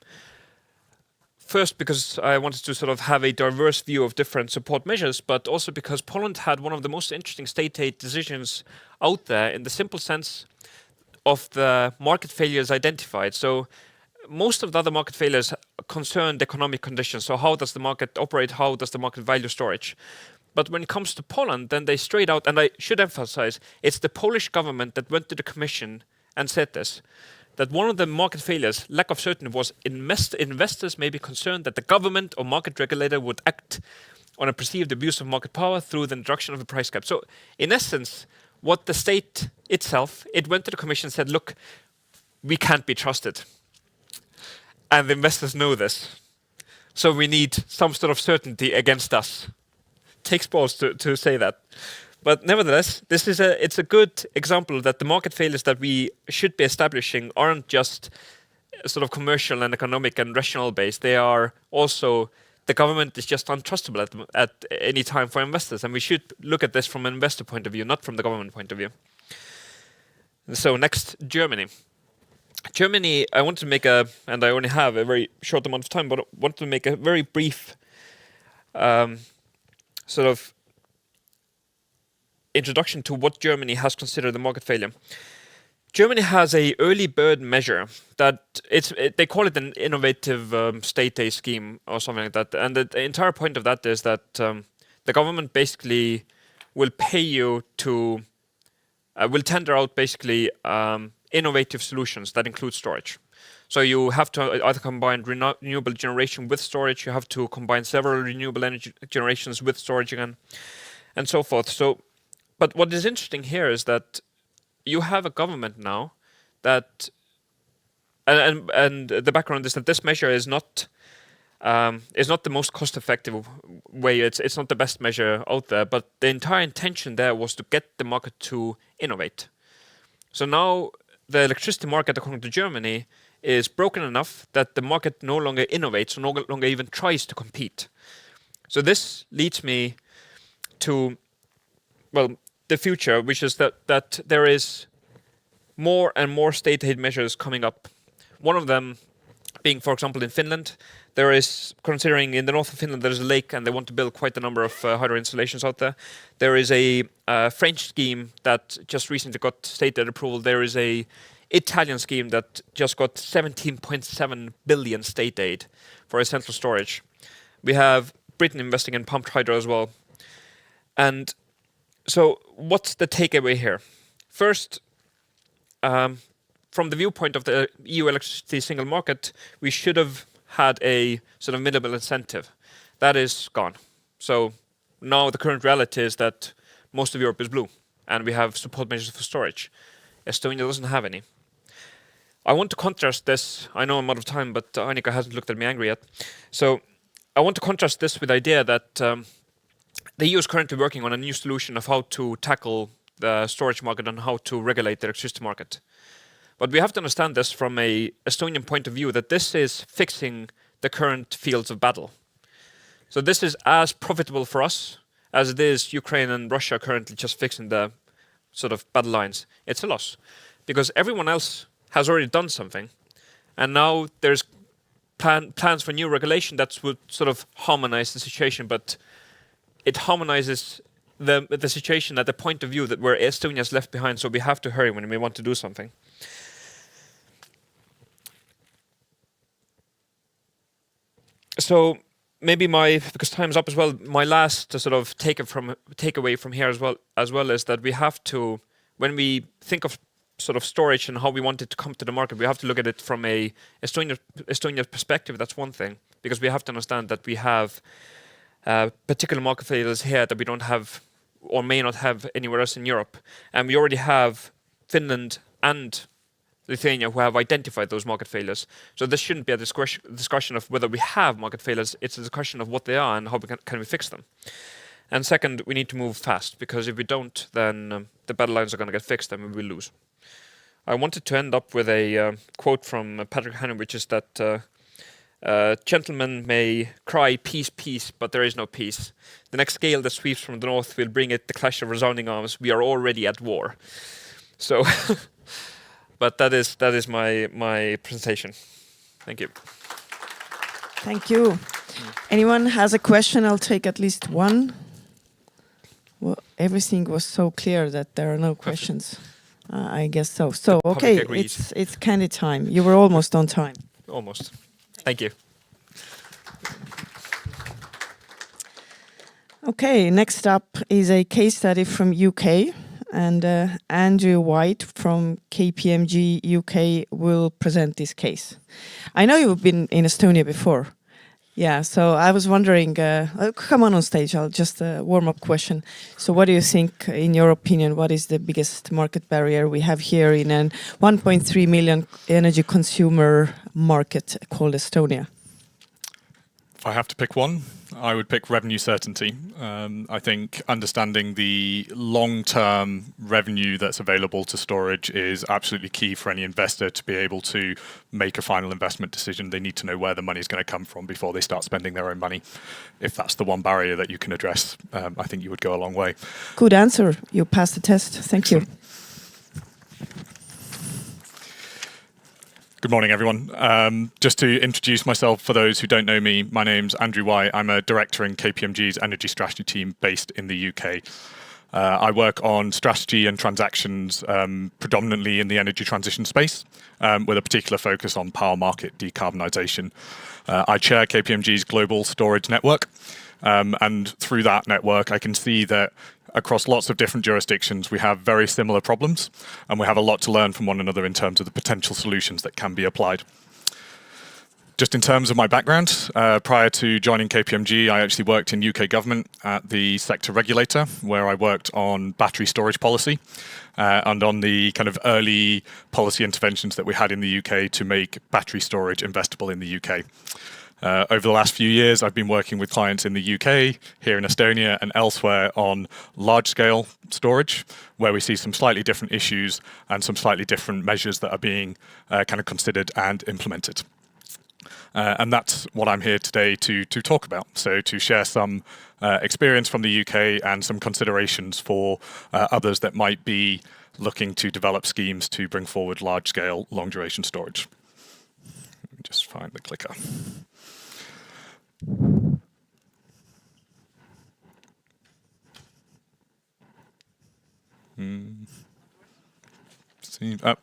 First, because I wanted to sort of have a diverse view of different support measures, but also because Poland had one of the most interesting state aid decisions out there in the simple sense of the market failures identified. So most of the other market failures concerned economic conditions. So how does the market operate? How does the market value storage? But when it comes to Poland, then they straight out, and I should emphasize, it's the Polish government that went to the commission and said this, that one of the market failures, lack of certainty, was investors may be concerned that the government or market regulator would act on a perceived abuse of market power through the introduction of a price cap. So in essence, what the state itself, it went to the commission and said, look, we can't be trusted. And the investors know this. So we need some sort of certainty against us. Takes balls to say that. But nevertheless, it's a good example that the market failures that we should be establishing aren't just sort of commercial and economic and rational based. They are also, the government is just untrustable at any time for investors. And we should look at this from an investor point of view, not from the government point of view. So next, Germany. Germany, I want to make and I only have a very short amount of time, but I want to make a very brief sort of introduction to what Germany has considered the market failure. Germany has a early bird measure that they call it an innovative state aid scheme or something like that. And the entire point of that is that the government basically will pay you to, will tender out basically innovative solutions that include storage. So you have to either combine renewable generation with storage, you have to combine several renewable energy generations with storage again, and so forth. So, but what is interesting here is that you have a government now that, and the background is that this measure is not the most cost-effective way. It's not the best measure out there, but the entire intention there was to get the market to innovate. So now the electricity market, according to Germany, is broken enough that the market no longer innovates, or no longer even tries to compete. So this leads me to, well, the future, which is that there is more and more state aid measures coming up. One of them being, for example, in Finland, there is, considering in the north of Finland, there's a lake and they want to build quite a number of hydro installations out there. There is a French scheme that just recently got state aid approval. There is a Italian scheme that just got 17.7 billion state aid for essential storage. We have Britain investing in pumped hydro as well. And so what's the takeaway here? First, from the viewpoint of the EU electricity single market, we should have had a sort of minimal incentive. That is gone. So now the current reality is that most of Europe is blue and we have support measures for storage. Estonia doesn't have any. I want to contrast this. I know I'm out of time, but Annika hasn't looked at me angry yet. So I want to contrast this with the idea that the EU is currently working on a new solution of how to tackle the storage market and how to regulate the electricity market. But we have to understand this from an Estonian point of view, that this is fixing the current fields of battle. So this is as profitable for us as it is Ukraine and Russia currently just fixing the sort of battle lines. It's a loss because everyone else has already done something. And now there's plans for new regulation that would sort of harmonize the situation, but it harmonizes the situation at the point of view that where Estonia is left behind, so we have to hurry when we want to do something. So maybe because time's up as well, my last sort of takeaway from here as well is that we have to, when we think of sort of storage and how we want it to come to the market, we have to look at it from a Estonia perspective. That's one thing, because we have to understand that we have particular market failures here that we don't have or may not have anywhere else in Europe. And we already have Finland and Lithuania who have identified those market failures. So this shouldn't be a discussion of whether we have market failures, it's a discussion of what they are and how can we fix them. And second, we need to move fast, because if we don't, then the battle lines are going to get fixed and we will lose. I wanted to end up with a quote from Patrick Hannon, which is that gentlemen may cry peace, peace, but there is no peace. The next gale that sweeps from the north will bring it the clash of resounding arms. We are already at war. So, but that is my presentation. Thank you. Thank you. Anyone has a question? I'll take at least one. Well, everything was so clear that there are no questions. I guess so. So, okay, it's candy time. You were almost on time. Almost. Thank you. Okay, next up is a case study from UK, and Andrew White from KPMG UK will present this case. I know you've been in Estonia before. Yeah, so I was wondering, come on stage, I'll just warm-up question. So what do you think, in your opinion, what is the biggest market barrier we have here in a 1.3 million energy consumer market called Estonia? If I have to pick one, I would pick revenue certainty. I think understanding the long-term revenue that's available to storage is absolutely key for any investor to be able to make a final investment decision. They need to know where the money is going to come from before they start spending their own money. If that's the one barrier that you can address, I think you would go a long way. Good answer. You passed the test. Thank you. Good morning, everyone. Just to introduce myself for those who don't know me, my name's Andrew White. I'm a director in KPMG's energy strategy team based in the UK. I work on strategy and transactions predominantly in the energy transition space, with a particular focus on power market decarbonisation. I chair KPMG's global storage network, and through that network I can see that across lots of different jurisdictions, we have very similar problems, and we have a lot to learn from one another in terms of the potential solutions that can be applied. Just in terms of my background, prior to joining KPMG, I actually worked in UK government at the sector regulator, where I worked on battery storage policy and on the kind of early policy interventions that we had in the UK to make battery storage investable in the UK. Over the last few years, I've been working with clients in the UK, here in Estonia and elsewhere on large-scale storage, where we see some slightly different issues and some slightly different measures that are being kind of considered and implemented. And that's what I'm here today to talk about. So to share some experience from the UK and some considerations for others that might be looking to develop schemes to bring forward large-scale, long-duration storage. Let me just find the clicker.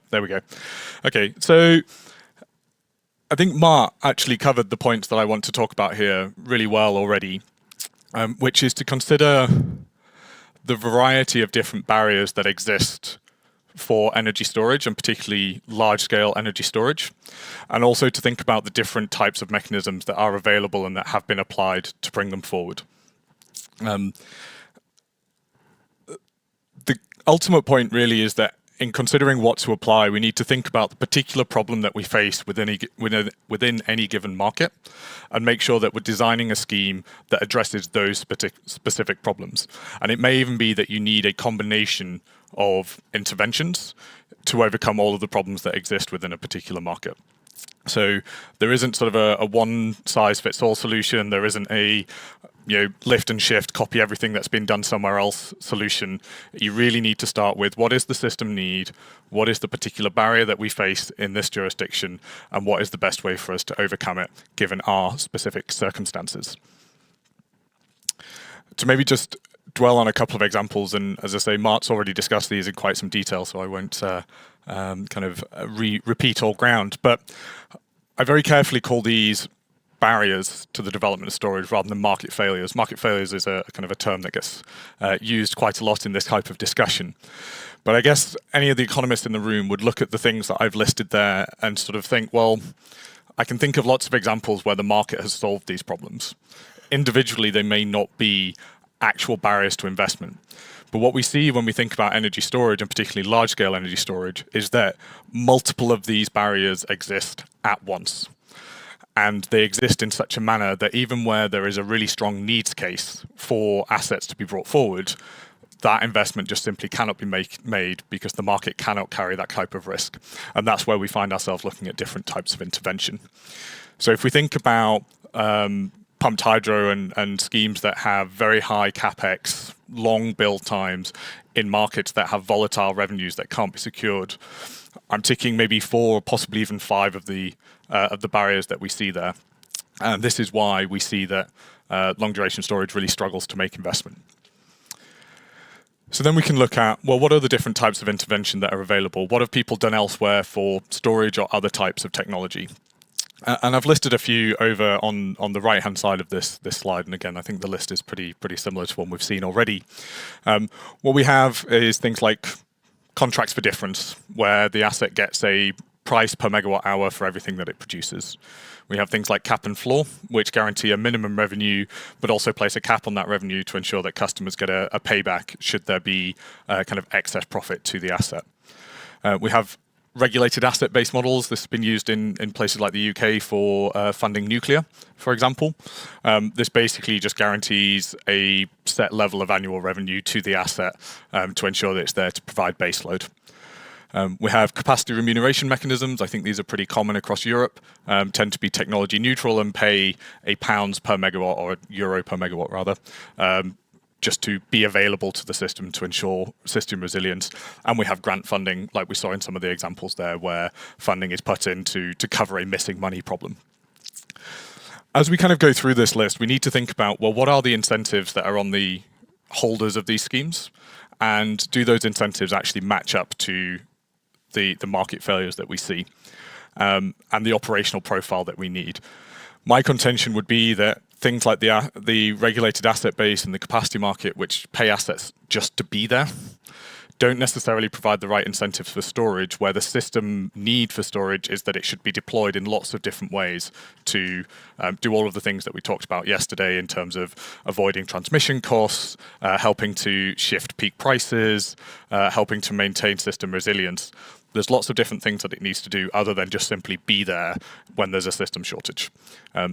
There we go. Okay, so I think Mart actually covered the points that I want to talk about here really well already, which is to consider the variety of different barriers that exist for energy storage, and particularly large-scale energy storage, and also to think about the different types of mechanisms that are available and that have been applied to bring them forward. The ultimate point really is that in considering what to apply, we need to think about the particular problem that we face within any given market, and make sure that we're designing a scheme that addresses those specific problems. And it may even be that you need a combination of interventions to overcome all of the problems that exist within a particular market. So there isn't sort of a one-size-fits-all solution. There isn't a lift and shift, copy everything that's been done somewhere else solution. You really need to start with what is the system need, what is the particular barrier that we face in this jurisdiction, and what is the best way for us to overcome it given our specific circumstances. To maybe just dwell on a couple of examples, and as I say, Mart's already discussed these in quite some detail, so I won't repeat all ground, but I very carefully call these barriers to the development of storage rather than market failures. Market failures is a kind of a term that gets used quite a lot in this type of discussion. But I guess any of the economists in the room would look at the things that I've listed there and sort of think, well, I can think of lots of examples where the market has solved these problems. individually they may not be actual barriers to investment. But what we see when we think about energy storage, and particularly large-scale energy storage, is that multiple of these barriers exist at once. And they exist in such a manner that even where there is a really strong needs case for assets to be brought forward, that investment just simply cannot be made because the market cannot carry that type of risk. And that's where we find ourselves looking at different types of intervention. So if we think about pumped hydro and schemes that have very high capex, long build times in markets that have volatile revenues that can't be secured, I'm ticking maybe 4, possibly even 5 of the barriers that we see there. And this is why we see that long duration storage really struggles to make investment. So then we can look at, well, what are the different types of intervention that are available? What have people done elsewhere for storage or other types of technology? And I've listed a few over on the right-hand side of this slide. And again, I think the list is pretty similar to one we've seen already. What we have is things like contracts for difference, where the asset gets a price per megawatt hour for everything that it produces. We have things like cap and floor, which guarantee a minimum revenue, but also place a cap on that revenue to ensure that customers get a payback should there be kind of excess profit to the asset. We have regulated asset-based models. This has been used in places like the UK for funding nuclear, for example. This basically just guarantees a set level of annual revenue to the asset to ensure that it's there to provide baseload. We have capacity remuneration mechanisms. I think these are pretty common across Europe, tend to be technology neutral and pay £1 per megawatt or €1 per megawatt rather, just to be available to the system to ensure system resilience. And we have grant funding, like we saw in some of the examples there, where funding is put in to cover a missing money problem. As we kind of go through this list, we need to think about, well, what are the incentives that are on the holders of these schemes? And do those incentives actually match up to the market failures that we see and the operational profile that we need? My contention would be that things like the regulated asset base and the capacity market, which pay assets just to be there, don't necessarily provide the right incentives for storage, where the system need for storage is that it should be deployed in lots of different ways to do all of the things that we talked about yesterday in terms of avoiding transmission costs, helping to shift peak prices, helping to maintain system resilience. There's lots of different things that it needs to do other than just simply be there when there's a system shortage.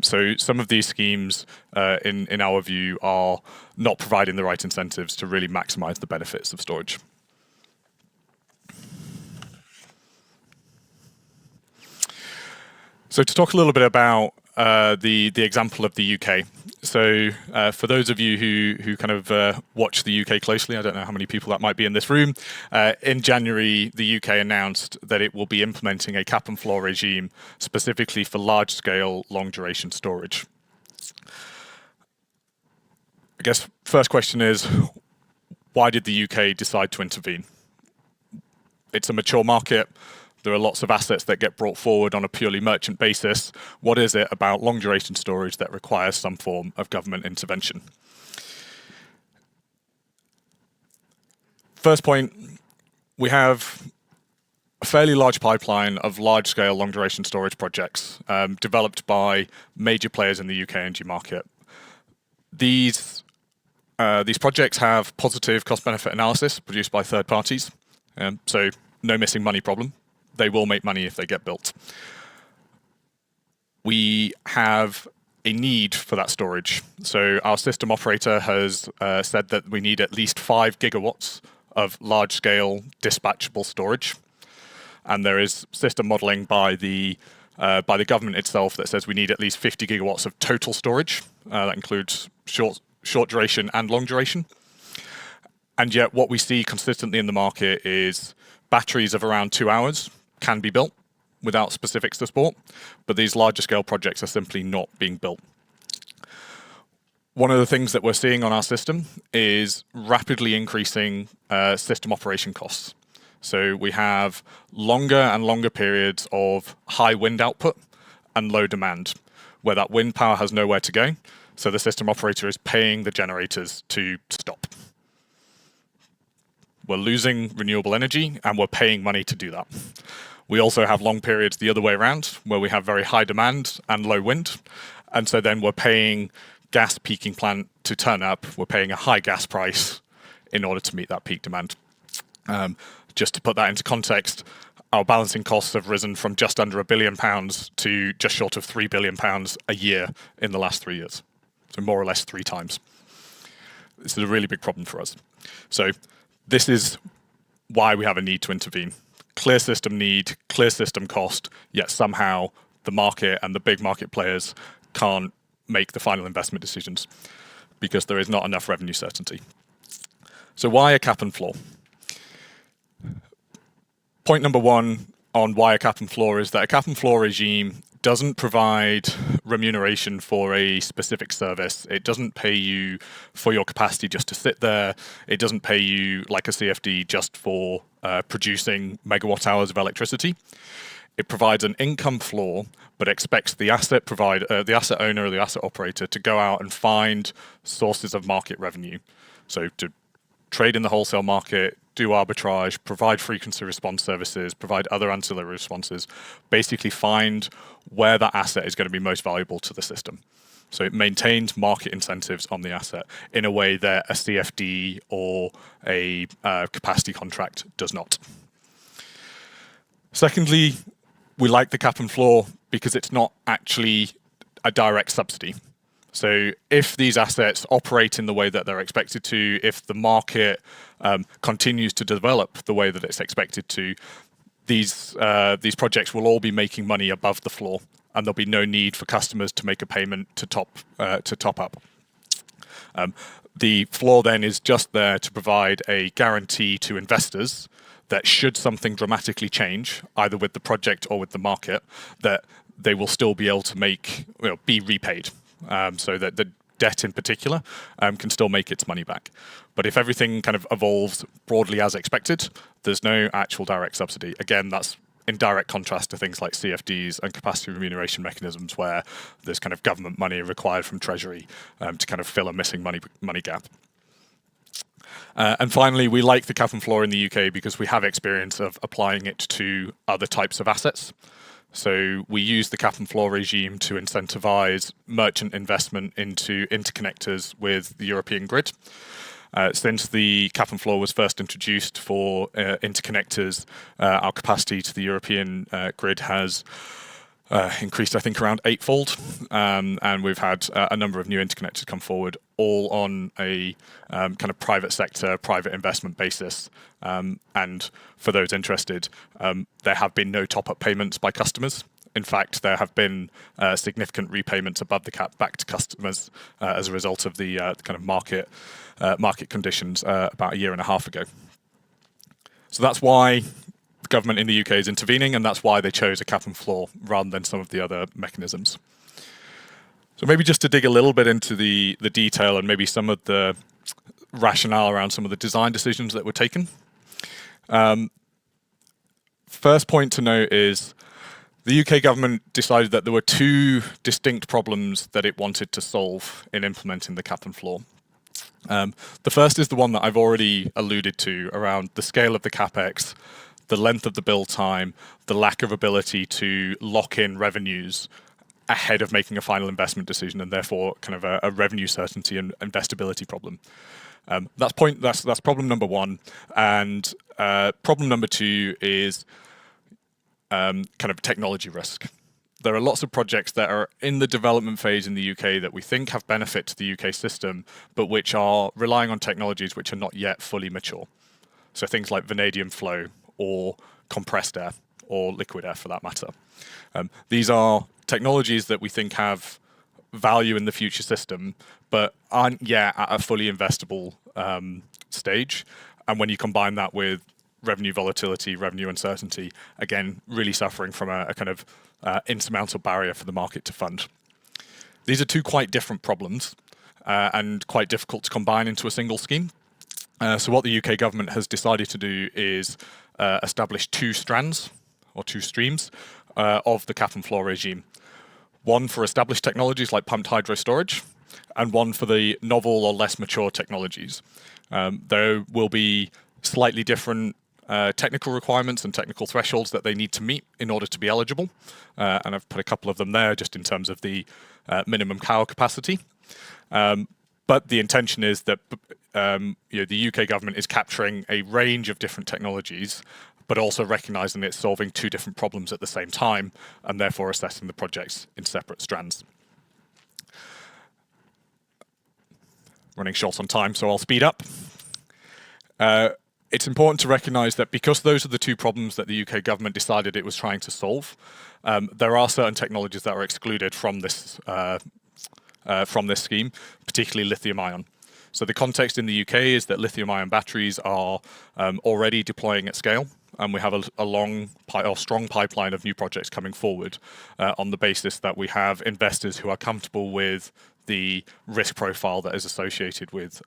So some of these schemes, in our view, are not providing the right incentives to really maximize the benefits of storage. So to talk a little bit about the example of the UK. So for those of you who kind of watch the UK closely, I don't know how many people that might be in this room, in January, the UK announced that it will be implementing a cap and floor regime specifically for large-scale, long-duration storage. I guess first question is, why did the UK decide to intervene? It's a mature market. There are lots of assets that get brought forward on a purely merchant basis. What is it about long duration storage that requires some form of government intervention? First point, we have a fairly large pipeline of large-scale long duration storage projects developed by major players in the UK energy market. These projects have positive cost-benefit analysis produced by third parties, so no missing money problem. They will make money if they get built. We have a need for that storage. So our system operator has said that we need at least 5 gigawatts of large-scale dispatchable storage. And there is system modeling by the government itself that says we need at least 50 gigawatts of total storage. That includes short duration and long duration. And yet what we see consistently in the market is batteries of around 2 hours can be built without specific support, but these larger scale projects are simply not being built. One of the things that we're seeing on our system is rapidly increasing system operation costs. So we have longer and longer periods of high wind output and low demand, where that wind power has nowhere to go. So the system operator is paying the generators to stop. We're losing renewable energy and we're paying money to do that. We also have long periods the other way around, where we have very high demand and low wind. And so then we're paying gas peaking plant to turn up, we're paying a high gas price in order to meet that peak demand. Just to put that into context, our balancing costs have risen from just under £1 billion to just short of £3 billion a year in the last 3 years. So more or less 3 times. This is a really big problem for us. So this is why we have a need to intervene. Clear system need, clear system cost, yet somehow the market and the big market players can't make the final investment decisions because there is not enough revenue certainty. So why a cap and floor? Point number 1 on why a cap and floor is that a cap and floor regime doesn't provide remuneration for a specific service. It doesn't pay you for your capacity just to sit there. It doesn't pay you like a CFD just for producing megawatt hours of electricity. It provides an income floor, but expects the asset provider, the asset owner or the asset operator to go out and find sources of market revenue. So to trade in the wholesale market, do arbitrage, provide frequency response services, provide other ancillary responses, basically find where that asset is going to be most valuable to the system. So it maintains market incentives on the asset in a way that a CFD or a capacity contract does not. Secondly, we like the cap and floor because it's not actually a direct subsidy. So if these assets operate in the way that they're expected to, if the market continues to develop the way that it's expected to, these projects will all be making money above the floor, and there'll be no need for customers to make a payment to top up. The floor then is just there to provide a guarantee to investors that should something dramatically change, either with the project or with the market, that they will still be able to be repaid. So that the debt in particular can still make its money back. But if everything kind of evolves broadly as expected, there's no actual direct subsidy. Again, that's in direct contrast to things like CFDs and capacity remuneration mechanisms where there's kind of government money required from Treasury to kind of fill a missing money gap. And finally, we like the cap and floor in the UK because we have experience of applying it to other types of assets. So we use the cap and floor regime to incentivize merchant investment into interconnectors with the European grid. Since the cap and floor was first introduced for interconnectors, our capacity to the European grid has increased, I think, around 8-fold. And we've had a number of new interconnectors come forward, all on a kind of private sector, private investment basis. And for those interested, there have been no top-up payments by customers. In fact, there have been significant repayments above the cap back to customers as a result of the kind of market conditions about 1.5 years ago. So that's why the government in the UK is intervening, and that's why they chose a cap and floor rather than some of the other mechanisms. So maybe just to dig a little bit into the detail and maybe some of the rationale around some of the design decisions that were taken. First point to note is the UK government decided that there were 2 distinct problems that it wanted to solve in implementing the cap and floor. The first is the one that I've already alluded to around the scale of the capex, the length of the build time, the lack of ability to lock in revenues ahead of making a final investment decision, and therefore kind of a revenue certainty and investability problem. That's problem number 1. And problem number 2 is kind of technology risk. There are lots of projects that are in the development phase in the UK that we think have benefit to the UK system, but which are relying on technologies which are not yet fully mature. So things like vanadium flow or compressed air or liquid air for that matter. These are technologies that we think have value in the future system, but aren't yet at a fully investable stage. And when you combine that with revenue volatility, revenue uncertainty, again, really suffering from a kind of insurmountable barrier for the market to fund. These are 2 quite different problems and quite difficult to combine into a single scheme. So what the UK government has decided to do is establish 2 strands or 2 streams of the cap and floor regime. One for established technologies like pumped hydro storage, and one for the novel or less mature technologies. There will be slightly different technical requirements and technical thresholds that they need to meet in order to be eligible. And I've put a couple of them there just in terms of the minimum power capacity. But the intention is that the UK government is capturing a range of different technologies, but also recognising it's solving two different problems at the same time, and therefore assessing the projects in separate strands. Running short on time, so I'll speed up. It's important to recognise that because those are the two problems that the UK government decided it was trying to solve, there are certain technologies that are excluded from this scheme, particularly lithium-ion. So the context in the UK is that lithium-ion batteries are already deploying at scale, and we have a strong pipeline of new projects coming forward on the basis that we have investors who are comfortable with the risk profile that is associated with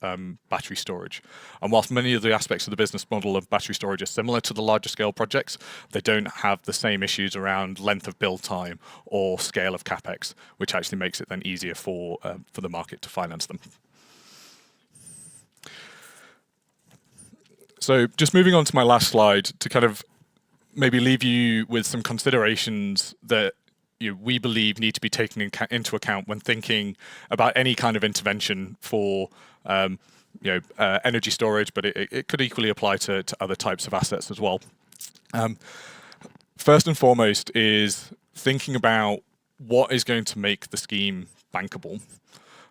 battery storage. And whilst many of the aspects of the business model of battery storage are similar to the larger scale projects, they don't have the same issues around length of build time or scale of capex, which actually makes it then easier for the market to finance them. So just moving on to my last slide to kind of maybe leave you with some considerations that we believe need to be taken into account when thinking about any kind of intervention for energy storage, but it could equally apply to other types of assets as well. First and foremost is thinking about what is going to make the scheme bankable.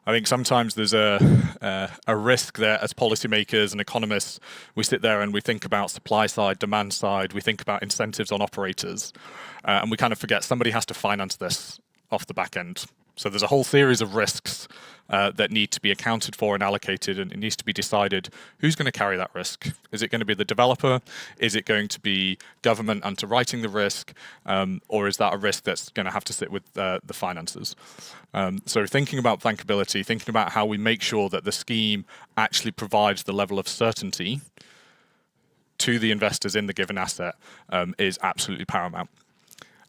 I think sometimes there's a risk that as policymakers and economists, we sit there and we think about supply side, demand side, we think about incentives on operators, and we kind of forget somebody has to finance this off the back end. So there's a whole series of risks that need to be accounted for and allocated, and it needs to be decided who's going to carry that risk. Is it going to be the developer? Is it going to be government underwriting the risk? Or is that a risk that's going to have to sit with the financiers? So thinking about bankability, thinking about how we make sure that the scheme actually provides the level of certainty to the investors in the given asset is absolutely paramount.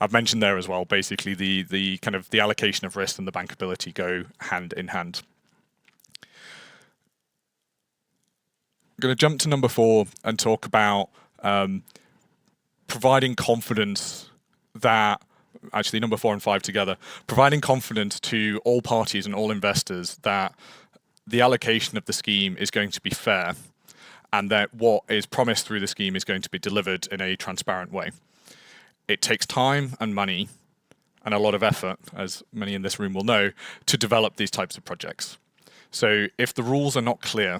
I've mentioned there as well, basically the kind of the allocation of risk and the bankability go hand in hand. I'm going to jump to number 4 and talk about providing confidence that, actually number 4 and 5 together, providing confidence to all parties and all investors that the allocation of the scheme is going to be fair and that what is promised through the scheme is going to be delivered in a transparent way. It takes time and money and a lot of effort, as many in this room will know, to develop these types of projects. So if the rules are not clear,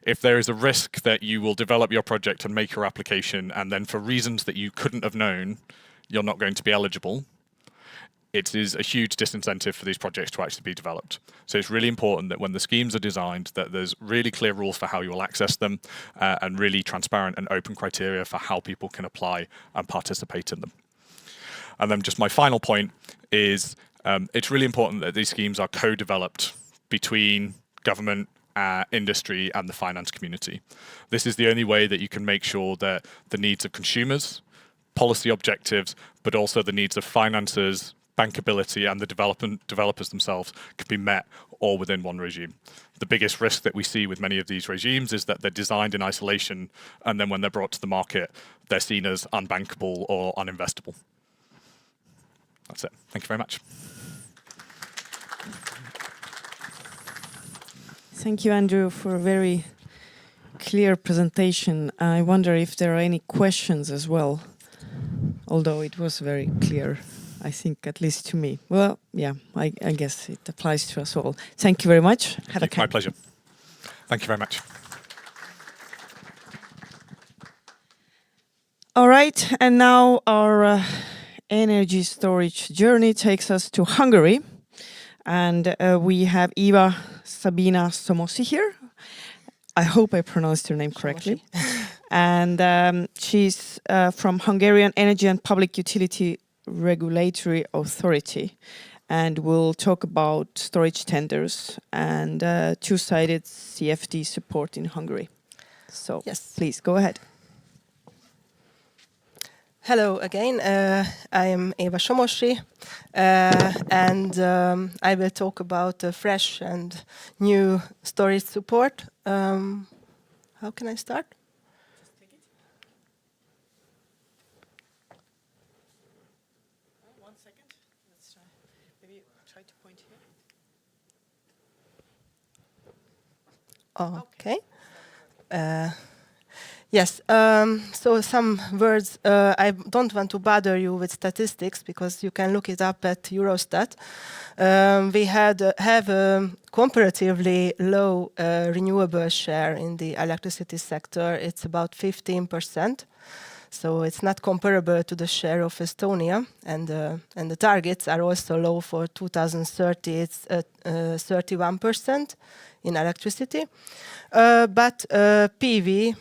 if there is a risk that you will develop your project and make your application and then for reasons that you couldn't have known, you're not going to be eligible, it is a huge disincentive for these projects to actually be developed. So it's really important that when the schemes are designed, that there's really clear rules for how you will access them and really transparent and open criteria for how people can apply and participate in them. And then just my final point is it's really important that these schemes are co-developed between government, industry and the finance community. This is the only way that you can make sure that the needs of consumers, policy objectives, but also the needs of financiers, bankability and the developers themselves can be met all within one regime. The biggest risk that we see with many of these regimes is that they're designed in isolation and then when they're brought to the market, they're seen as unbankable or uninvestable. That's it. Thank you very much. Thank you, Andrew, for a very clear presentation. I wonder if there are any questions as well, although it was very clear. I think, at least to me. Well, yeah, I guess it applies to us all. Thank you very much. My pleasure. Thank you very much. All right, and now our energy storage journey takes us to Hungary. And we have Eva Szabina Somossy here. I hope I pronounced her name correctly. And she's from Hungarian Energy and Public Utility Regulatory Authority, and we'll talk about storage tenders and two-sided CFD support in Hungary. So yes, please go ahead. Hello again, I am Eva Somossy and I will talk about fresh and new storage support. How can I start? Okay. Yes, so some words, I don't want to bother you with statistics because you can look it up at Eurostat. We have a comparatively low renewable share in the electricity sector. It's about 15%. So it's not comparable to the share of Estonia, and the targets are also low for 2030. It's 31% in electricity, but PV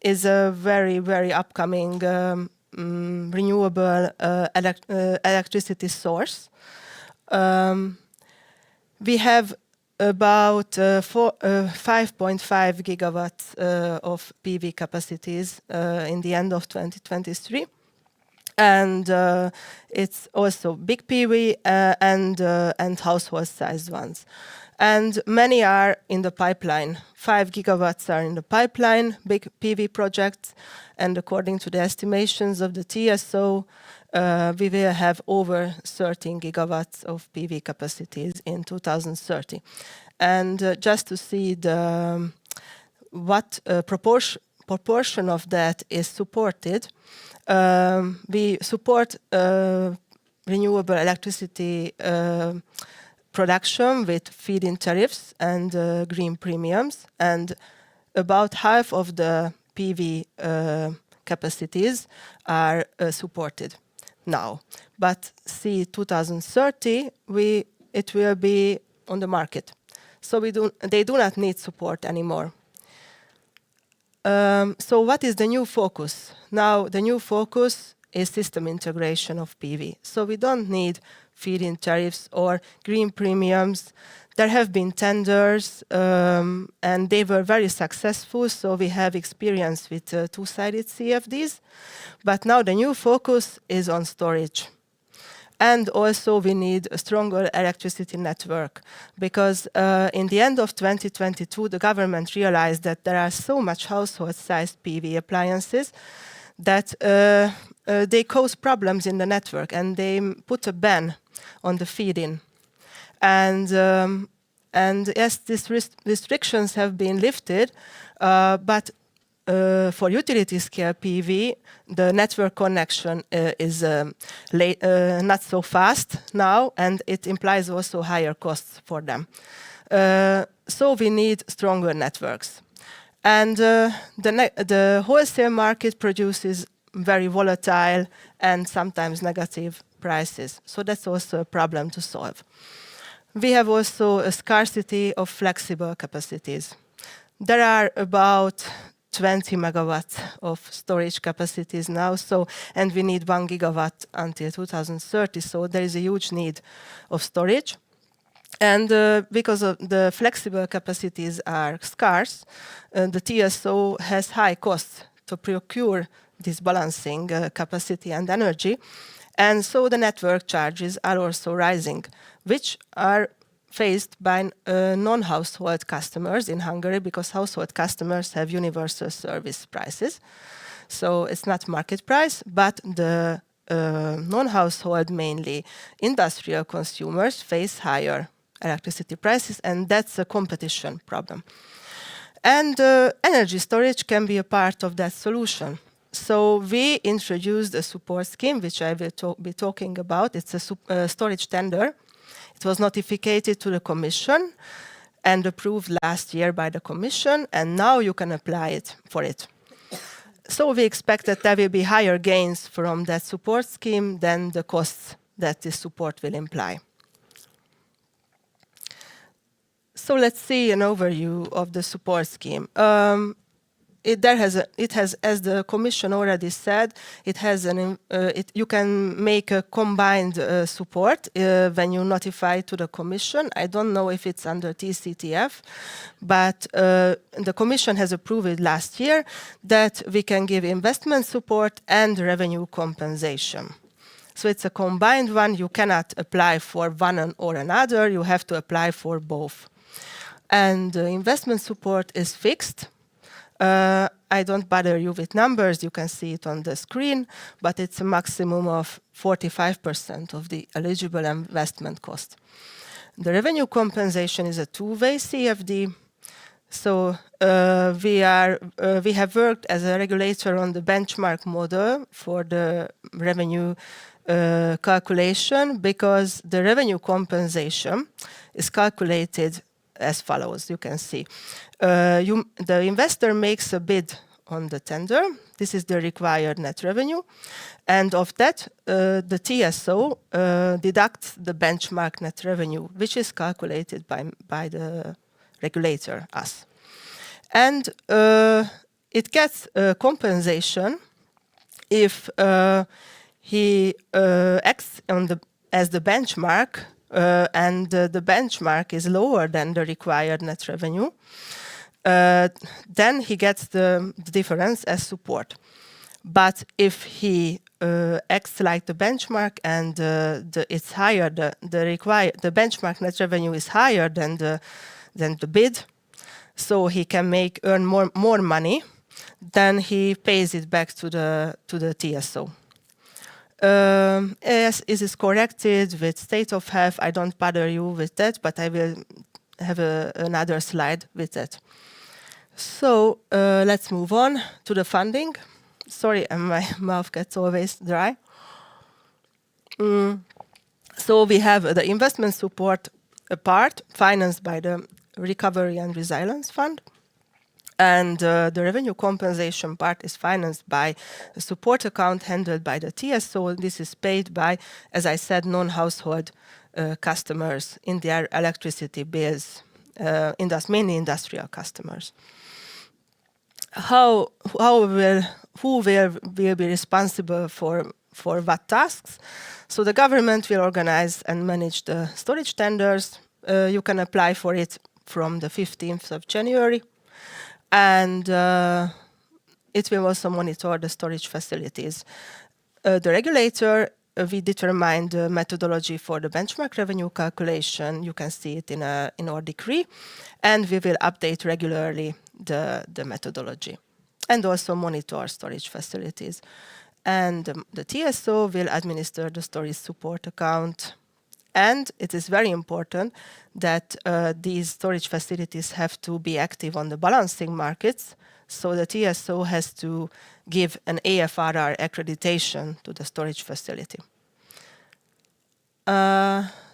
is a very upcoming renewable electricity source. We have about 5.5 gigawatts of PV capacities in the end of 2023. And it's also big PV and household-sized ones. And many are in the pipeline. 5 gigawatts are in the pipeline, big PV projects. And according to the estimations of the TSO, we will have over 13 gigawatts of PV capacities in 2030. And just to see what proportion of that is supported, we support renewable electricity production with feed-in tariffs and green premiums, and about half of the PV capacities are supported now. But see, 2030, it will be on the market. So they do not need support anymore. So what is the new focus? Now, the new focus is system integration of PV. So we don't need feed-in tariffs or green premiums. There have been tenders, and they were very successful, so we have experience with two-sided CFDs. But now the new focus is on storage. And also we need a stronger electricity network, because in the end of 2022, the government realized that there are so much household-sized PV appliances that they cause problems in the network, and they put a ban on the feed-in. And yes, these restrictions have been lifted, but for utility scale PV, the network connection is not so fast now, and it implies also higher costs for them. So we need stronger networks. And the wholesale market produces very volatile and sometimes negative prices. So that's also a problem to solve. We have also a scarcity of flexible capacities. There are about 20 megawatts of storage capacities now, and we need 1 gigawatt until 2030, so there is a huge need of storage. And because of the flexible capacities are scarce, the TSO has high costs to procure this balancing capacity and energy. And so the network charges are also rising, which are faced by non-household customers in Hungary, because household customers have universal service prices. So it's not market price, but the non-household, mainly industrial consumers, face higher electricity prices, and that's a competition problem. And energy storage can be a part of that solution. So we introduced a support scheme, which I will be talking about. It's a storage tender. It was notified to the Commission and approved last year by the Commission, and now you can apply for it. So we expect that there will be higher gains from that support scheme than the costs that this support will imply. So let's see an overview of the support scheme. It has, as the Commission already said, you can make a combined support when you notify to the Commission. I don't know if it's under TCTF, but the Commission has approved it last year that we can give investment support and revenue compensation. So it's a combined one. You cannot apply for one or another. You have to apply for both. And the investment support is fixed. I don't bother you with numbers, you can see it on the screen, but it's a maximum of 45% of the eligible investment cost. The revenue compensation is a two-way CFD. So we have worked as a regulator on the benchmark model for the revenue calculation, because the revenue compensation is calculated as follows. You can see the investor makes a bid on the tender. This is the required net revenue, and of that the TSO deducts the benchmark net revenue, which is calculated by the regulator, us. And it gets compensation if he acts as the benchmark and the benchmark is lower than the required net revenue. Then he gets the difference as support. But if he acts like the benchmark and it's higher, the benchmark net revenue is higher than the bid, so he can earn more money, then he pays it back to the TSO. Yes, it is corrected with state of health. I don't bother you with that, but I will have another slide with that. So let's move on to the funding. Sorry, my mouth gets always dry. So we have the investment support part financed by the Recovery and Resilience Fund. And the revenue compensation part is financed by a support account handled by the TSO. This is paid by, as I said, non-household customers in their electricity bills, mainly industrial customers. Who will be responsible for what tasks? So the government will organize and manage the storage tenders. You can apply for it from the 15th of January. And it will also monitor the storage facilities. The regulator, we determined the methodology for the benchmark revenue calculation. You can see it in our decree. And we will update regularly the methodology and also monitor storage facilities. And the TSO will administer the storage support account. And it is very important that these storage facilities have to be active on the balancing markets. So the TSO has to give an AFRR accreditation to the storage facility.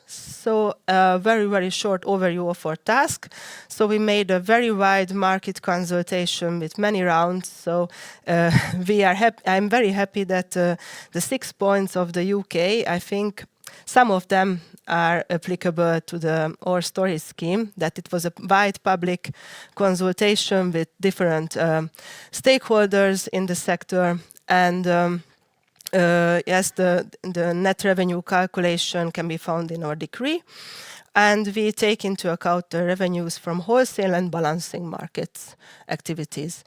So a very, very short overview of our task. So we made a very wide market consultation with many rounds. So I'm very happy that the 6 points of the UK, I think some of them are applicable to our storage scheme, that it was a wide public consultation with different stakeholders in the sector. And yes, the net revenue calculation can be found in our decree. And we take into account the revenues from wholesale and balancing markets activities.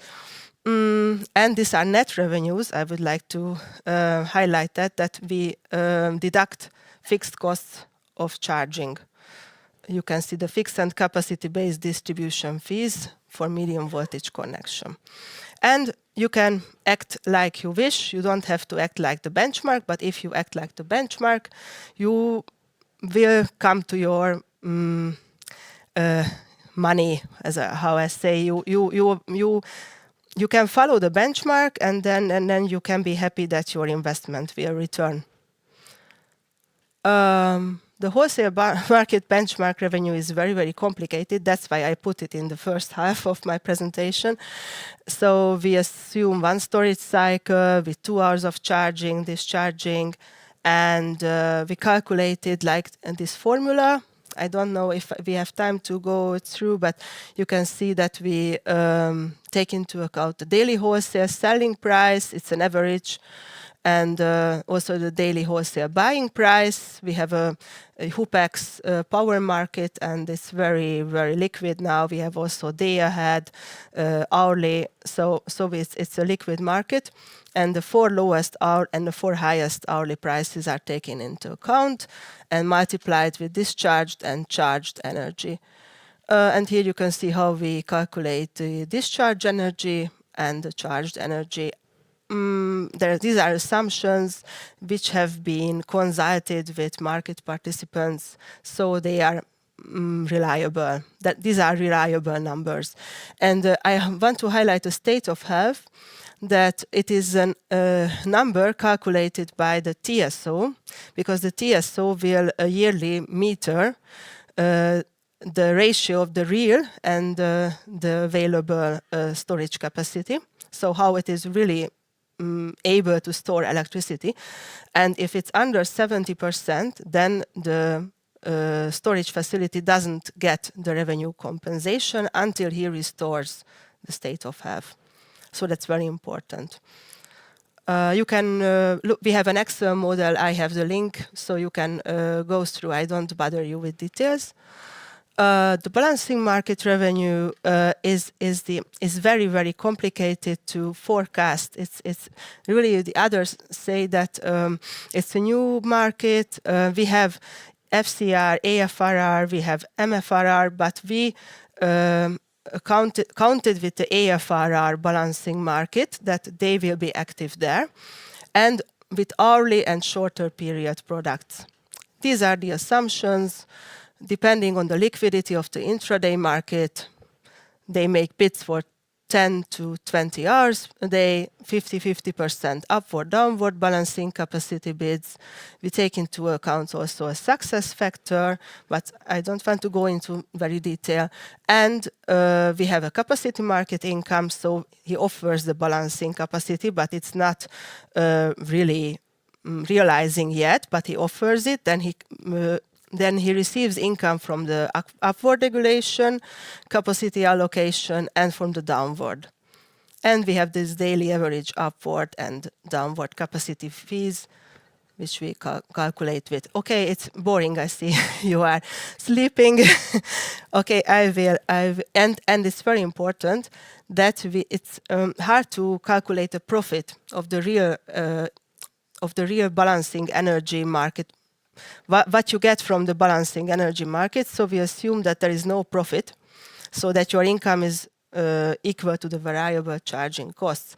And these are net revenues. I would like to highlight that we deduct fixed costs of charging. You can see the fixed and capacity-based distribution fees for medium voltage connection. And you can act like you wish. You don't have to act like the benchmark, but if you act like the benchmark, you will come to your money, how I say. You can follow the benchmark, and then you can be happy that your investment will return. The wholesale market benchmark revenue is very, very complicated. That's why I put it in the first half of my presentation. So we assume one storage cycle with 2 hours of charging, discharging, and we calculated like this formula. I don't know if we have time to go through, but you can see that we take into account the daily wholesale selling price. It's an average. And also the daily wholesale buying price. We have a HUPEX power market, and it's very, very liquid now. We have also day ahead, hourly, so it's a liquid market. And the 4 lowest hour and the 4 highest hourly prices are taken into account and multiplied with discharged and charged energy. And here you can see how we calculate the discharged energy and the charged energy. These are assumptions which have been consulted with market participants, so they are reliable. That these are reliable numbers. And I want to highlight the state of health, that it is a number calculated by the TSO, because the TSO will yearly meter the ratio of the real and the available storage capacity. So how it is really able to store electricity. And if it's under 70%, then the storage facility doesn't get the revenue compensation until he restores the state of health. So that's very important. You can look, we have an Excel model, I have the link, so you can go through, I don't bother you with details. The balancing market revenue is very, very complicated to forecast. It's really, the others say that it's a new market. We have FCR, AFRR, we have MFRR, but we counted with the AFRR balancing market, that they will be active there, and with hourly and shorter period products. These are the assumptions. Depending on the liquidity of the intraday market, they make bids for 10 to 20 hours a day, 50% upward, downward balancing capacity bids. We take into account also a success factor, but I don't want to go into very detail. And we have a capacity market income, so he offers the balancing capacity, but it's not really realizing yet, but he offers it, then he receives income from the upward regulation, capacity allocation, and from the downward. And we have this daily average upward and downward capacity fees, which we calculate with. Okay, it's boring, I see you are sleeping. Okay, and it's very important that it's hard to calculate the profit of the real balancing energy market, what you get from the balancing energy market. So we assume that there is no profit, so that your income is equal to the variable charging costs.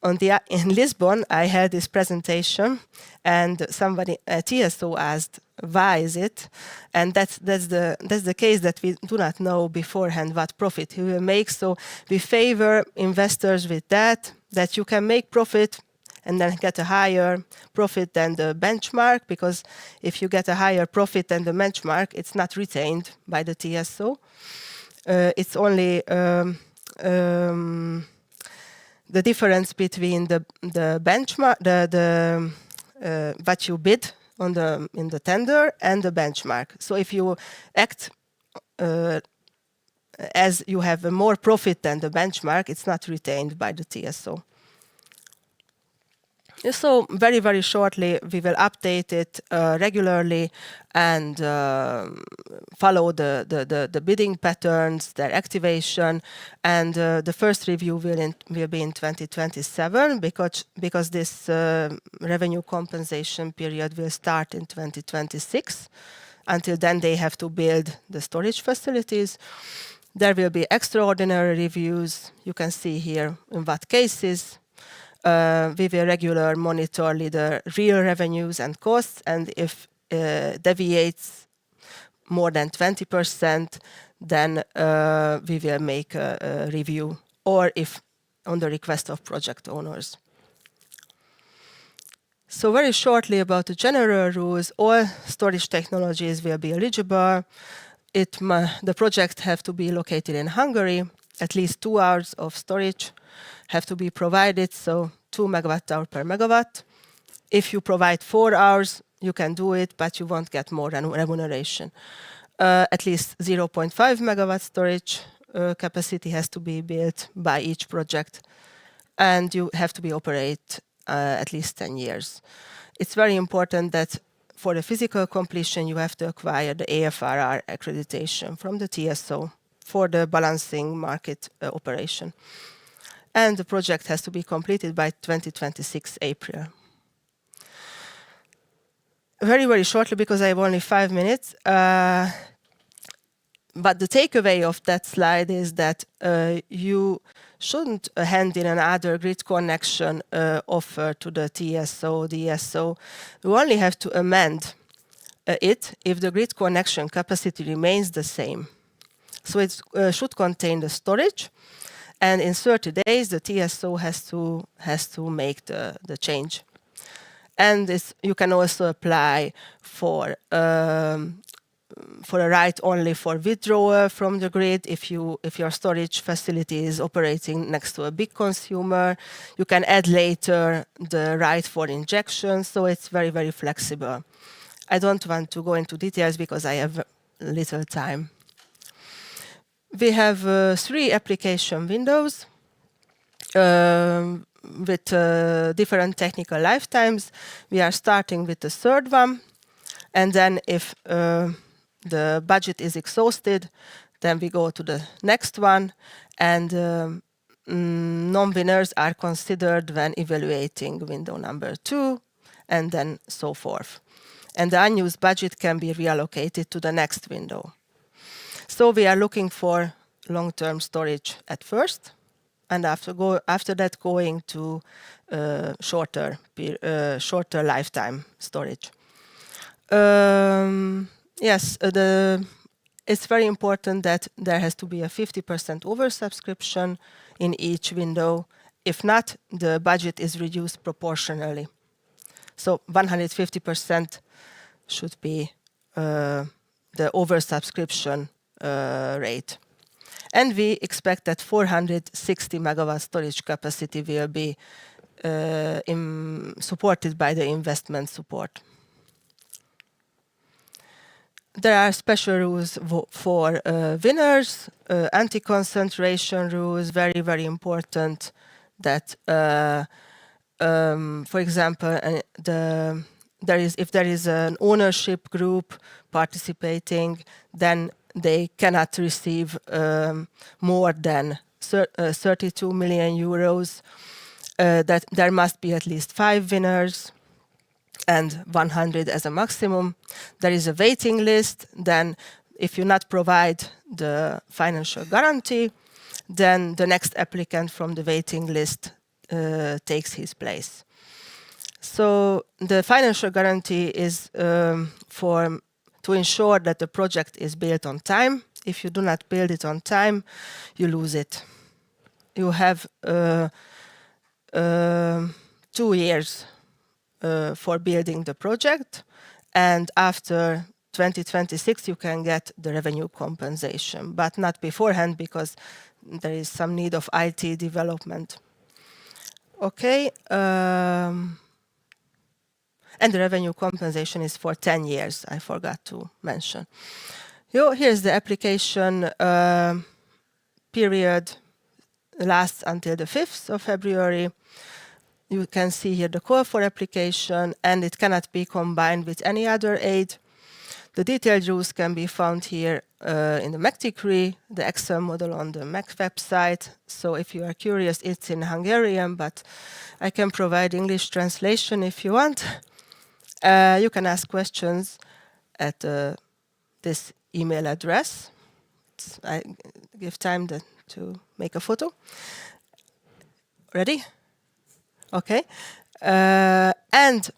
In Lisbon, I had this presentation, and somebody at TSO asked, "Why is it?" And that's the case, that we do not know beforehand what profit he will make. So we favor investors with that you can make profit and then get a higher profit than the benchmark, because if you get a higher profit than the benchmark, it's not retained by the TSO. It's only the difference between the benchmark, what you bid on in the tender, and the benchmark. So if you act as you have more profit than the benchmark, it's not retained by the TSO. So very, very shortly, we will update it regularly and follow the bidding patterns, their activation, and the first review will be in 2027, because this revenue compensation period will start in 2026. Until then, they have to build the storage facilities. There will be extraordinary reviews. You can see here in what cases. We will regularly monitor the real revenues and costs, and if deviates more than 20%, then we will make a review, or if on the request of project owners. So very shortly about the general rules, all storage technologies will be eligible. The project have to be located in Hungary. At least 2 hours of storage have to be provided, so 2 megawatt-hour per megawatt. If you provide 4 hours, you can do it, but you won't get more remuneration. At least 0.5 megawatt storage capacity has to be built by each project, and you have to be operate at least 10 years. It's very important that for the physical completion, you have to acquire the AFRR accreditation from the TSO for the balancing market operation. And the project has to be completed by 2026 April. Very, very shortly, because I have only 5 minutes, but the takeaway of that slide is that you shouldn't hand in another grid connection offer to the TSO, DSO. You only have to amend it if the grid connection capacity remains the same. So it should contain the storage, and in 30 days the TSO has to make the change. And you can also apply for a right only for withdrawal from the grid if your storage facility is operating next to a big consumer. You can add later the right for injection, so it's very, very flexible. I don't want to go into details because I have little time. We have 3 application windows with different technical lifetimes. We are starting with the 3rd one, and then if the budget is exhausted, then we go to the next one, and non-winners are considered when evaluating window number 2, and then so forth. And the unused budget can be reallocated to the next window. So we are looking for long-term storage at first, and after that going to shorter lifetime storage. Yes, it's very important that there has to be a 50% oversubscription in each window. If not, the budget is reduced proportionally. So 150% should be the oversubscription rate. And we expect that 460 megawatt storage capacity will be supported by the investment support. There are special rules for winners, anti-concentration rules, very, very important that, for example, if there is an ownership group participating, then they cannot receive more than 32 million euros. That there must be at least 5 winners and 100 as a maximum. There is a waiting list. Then if you not provide the financial guarantee, then the next applicant from the waiting list takes his place. So the financial guarantee is to ensure that the project is built on time. If you do not build it on time, you lose it. You have 2 years for building the project, and after 2026 you can get the revenue compensation, but not beforehand because there is some need of IT development. Okay, and the revenue compensation is for 10 years, I forgot to mention. Here's the application period, lasts until the 5th of February. You can see here the call for application, and it cannot be combined with any other aid. The detailed rules can be found here in the MEC decree, the Excel model on the MEC website. So if you are curious, it's in Hungarian, but I can provide English translation if you want. You can ask questions at this email address. I give time to make a photo. Ready? Okay. And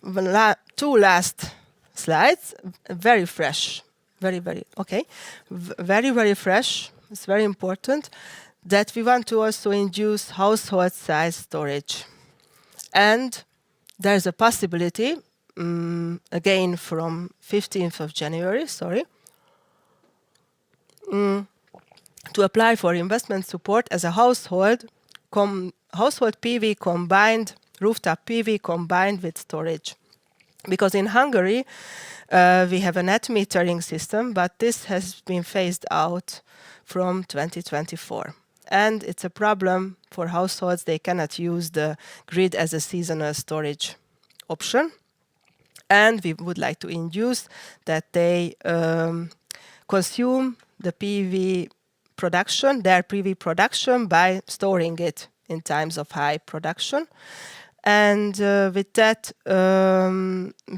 2 last slides, very fresh, very, okay. Very, very fresh. It's very important that we want to also induce household size storage. And there's a possibility, again from 15th of January, to apply for investment support as a household PV combined, rooftop PV combined with storage. Because in Hungary, we have a net metering system, but this has been phased out from 2024. And it's a problem for households. They cannot use the grid as a seasonal storage option. And we would like to induce that they consume the PV production, their PV production, by storing it in times of high production. And with that,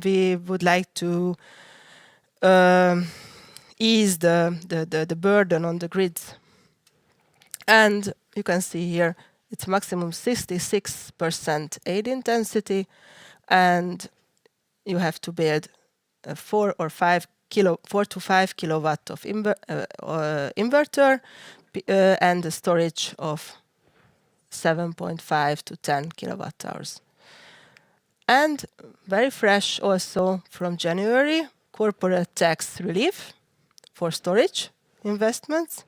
we would like to ease the burden on the grids. And you can see here, it's maximum 66% aid intensity, and you have to build 4 to 5 kilowatt of inverter and a storage of 7.5 to 10 kilowatt hours. And very fresh also from January, corporate tax relief for storage investments.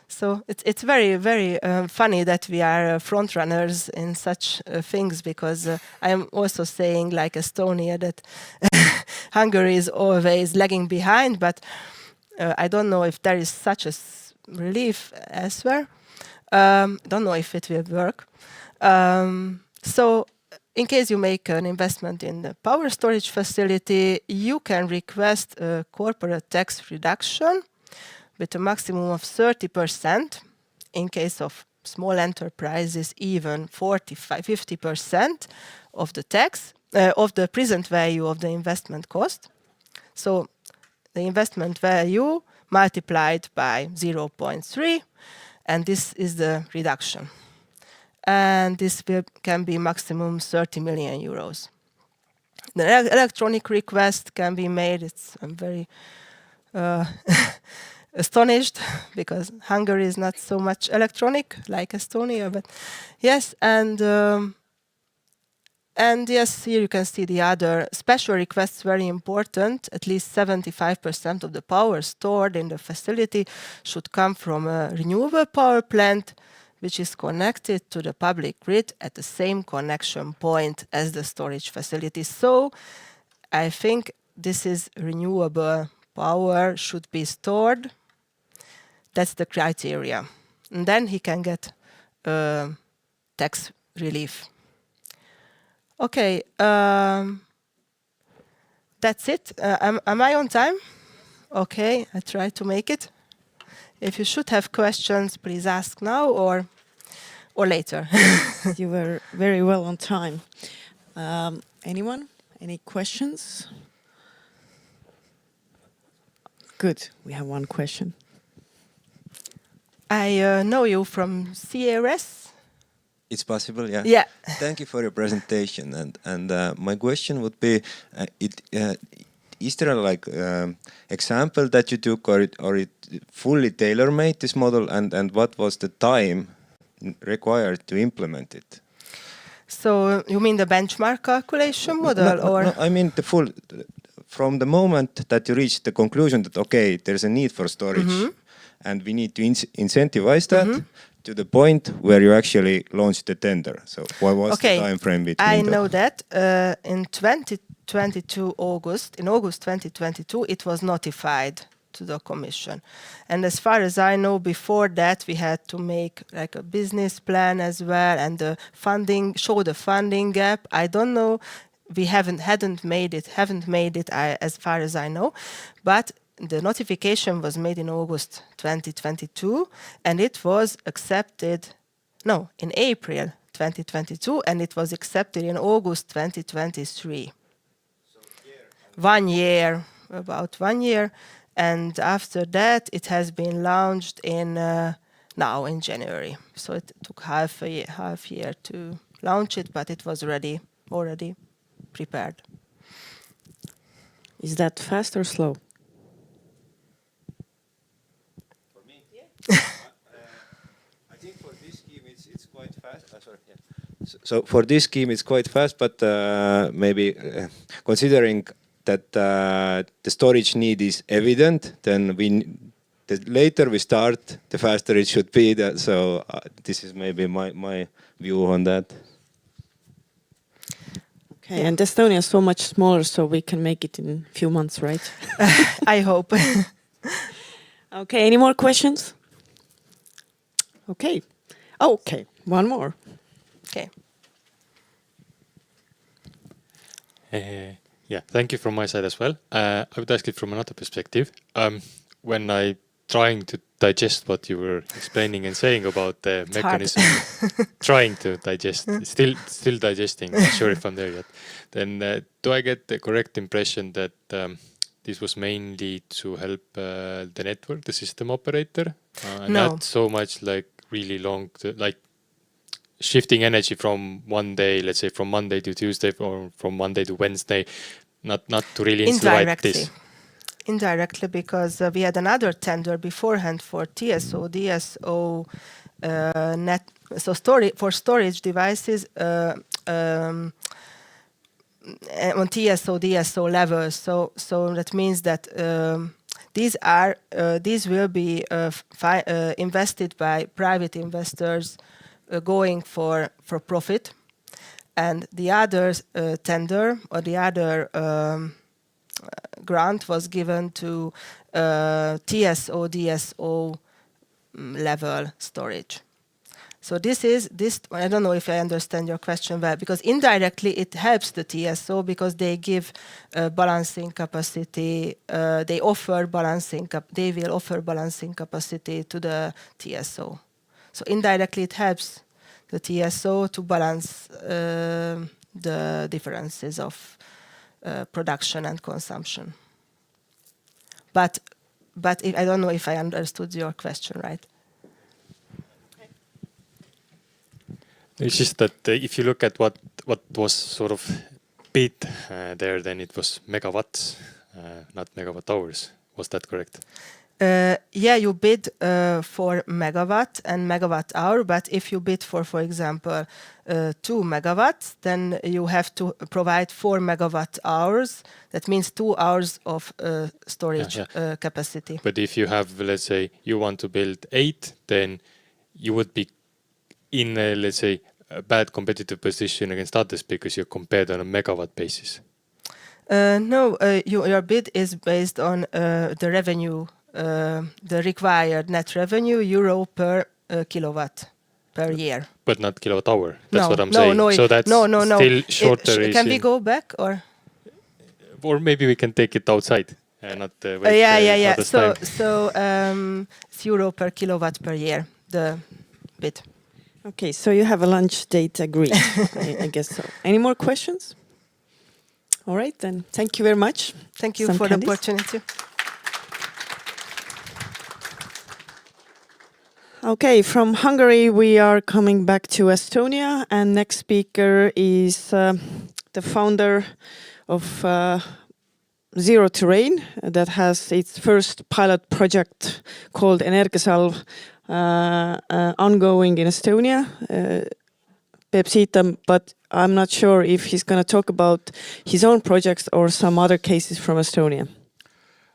So it's very, very funny that we are front runners in such things, because I am also saying, like Estonia, that Hungary is always lagging behind, but I don't know if there is such a relief elsewhere. Don't know if it will work. So in case you make an investment in the power storage facility, you can request a corporate tax reduction with a maximum of 30%. In case of small enterprises, even 50% of the tax, of the present value of the investment cost. So the investment value multiplied by 0.3, and this is the reduction. And this can be maximum 30 million euros. The electronic request can be made. I'm very astonished, because Hungary is not so much electronic like Estonia, but yes, and yes, here you can see the other special requests, very important. At least 75% of the power stored in the facility should come from a renewable power plant, which is connected to the public grid at the same connection point as the storage facility. So I think this is renewable power should be stored. That's the criteria. And then he can get tax relief. Okay, that's it. Am I on time? Okay, I try to make it. If you should have questions, please ask now or later. You were very well on time. Anyone? Any questions? Good. We have one question. I know you from CRS. It's possible, yeah. Yeah. Thank you for your presentation. And my question would be, is there like example that you took, or it fully tailor-made this model, and what was the time required to implement it? So you mean the benchmark calculation model, or? No, I mean the full, from the moment that you reach the conclusion that, okay, there's a need for storage, and we need to incentivize that, to the point where you actually launched the tender. So what was the time frame between I know that in 2022 August, in August 2022, it was notified to the Commission. And as far as I know, before that, we had to make like a business plan as well, and the funding, show the funding gap. I don't know, we haven't made it as far as I know, but the notification was made in August 2022, and it was accepted, in April 2022, and it was accepted in August 2023. So 1 year, about 1 year, and after that it has been launched in now in January. So it took half year to launch it, but it was already prepared. Is that fast or slow? I think for this scheme it's quite fast. So for this scheme it's quite fast, but maybe considering that the storage need is evident, then the later we start, the faster it should be. So this is maybe my view on that. Okay, and Estonia is so much smaller, so we can make it in a few months, right? I hope. Okay, any more questions? Okay. Okay, one more. Okay. Yeah, thank you from my side as well. I would ask it from another perspective. When I trying to digest what you were explaining and saying about the mechanism, trying to digest, still digesting, not sure if I'm there yet, then do I get the correct impression that this was mainly to help the network, the system operator? No. Not so much like really long, like shifting energy from one day, let's say from Monday to Tuesday or from Monday to Wednesday, not to really invite this? Indirectly, because we had another tender beforehand for TSO, DSO, net. So for storage devices on TSO, DSO levels. So that means that these will be invested by private investors going for profit, and the other tender or the other grant was given to TSO, DSO level storage. So this. I don't know if I understand your question well, because indirectly it helps the TSO because they give balancing capacity. They will offer balancing capacity to the TSO. So indirectly it helps the TSO to balance the differences of production and consumption. But I don't know if I understood your question right. It's just that if you look at what was sort of bid there, then it was megawatts, not megawatt hours. Was that correct? Yeah, you bid for megawatt and megawatt hour, but if you bid for example, 2 megawatts, then you have to provide 4 megawatt hours. That means 2 hours of storage capacity. But if you have, let's say, you want to build 8, then you would be in, let's say, a bad competitive position against others because you're compared on a megawatt basis. No, your bid is based on the revenue. The required net revenue EUR per kilowatt per year. But not kilowatt hour. That's what I'm saying. No, so that's still shorter. Can we go back or maybe we can take it outside and not waste yeah. time. So it's EUR per kilowatt per year, the bid. Okay, so you have a lunch date agreed. I guess so. Any more questions? All right, then. Thank you very much. Thank you Some for candies. the opportunity. Okay, from Hungary we are coming back to Estonia, and next speaker is the founder of Zero Terrain that has its first pilot project called Energiasalv ongoing in Estonia, Peep Siitam, but I'm not sure if he's going to talk about his own projects or some other cases from Estonia.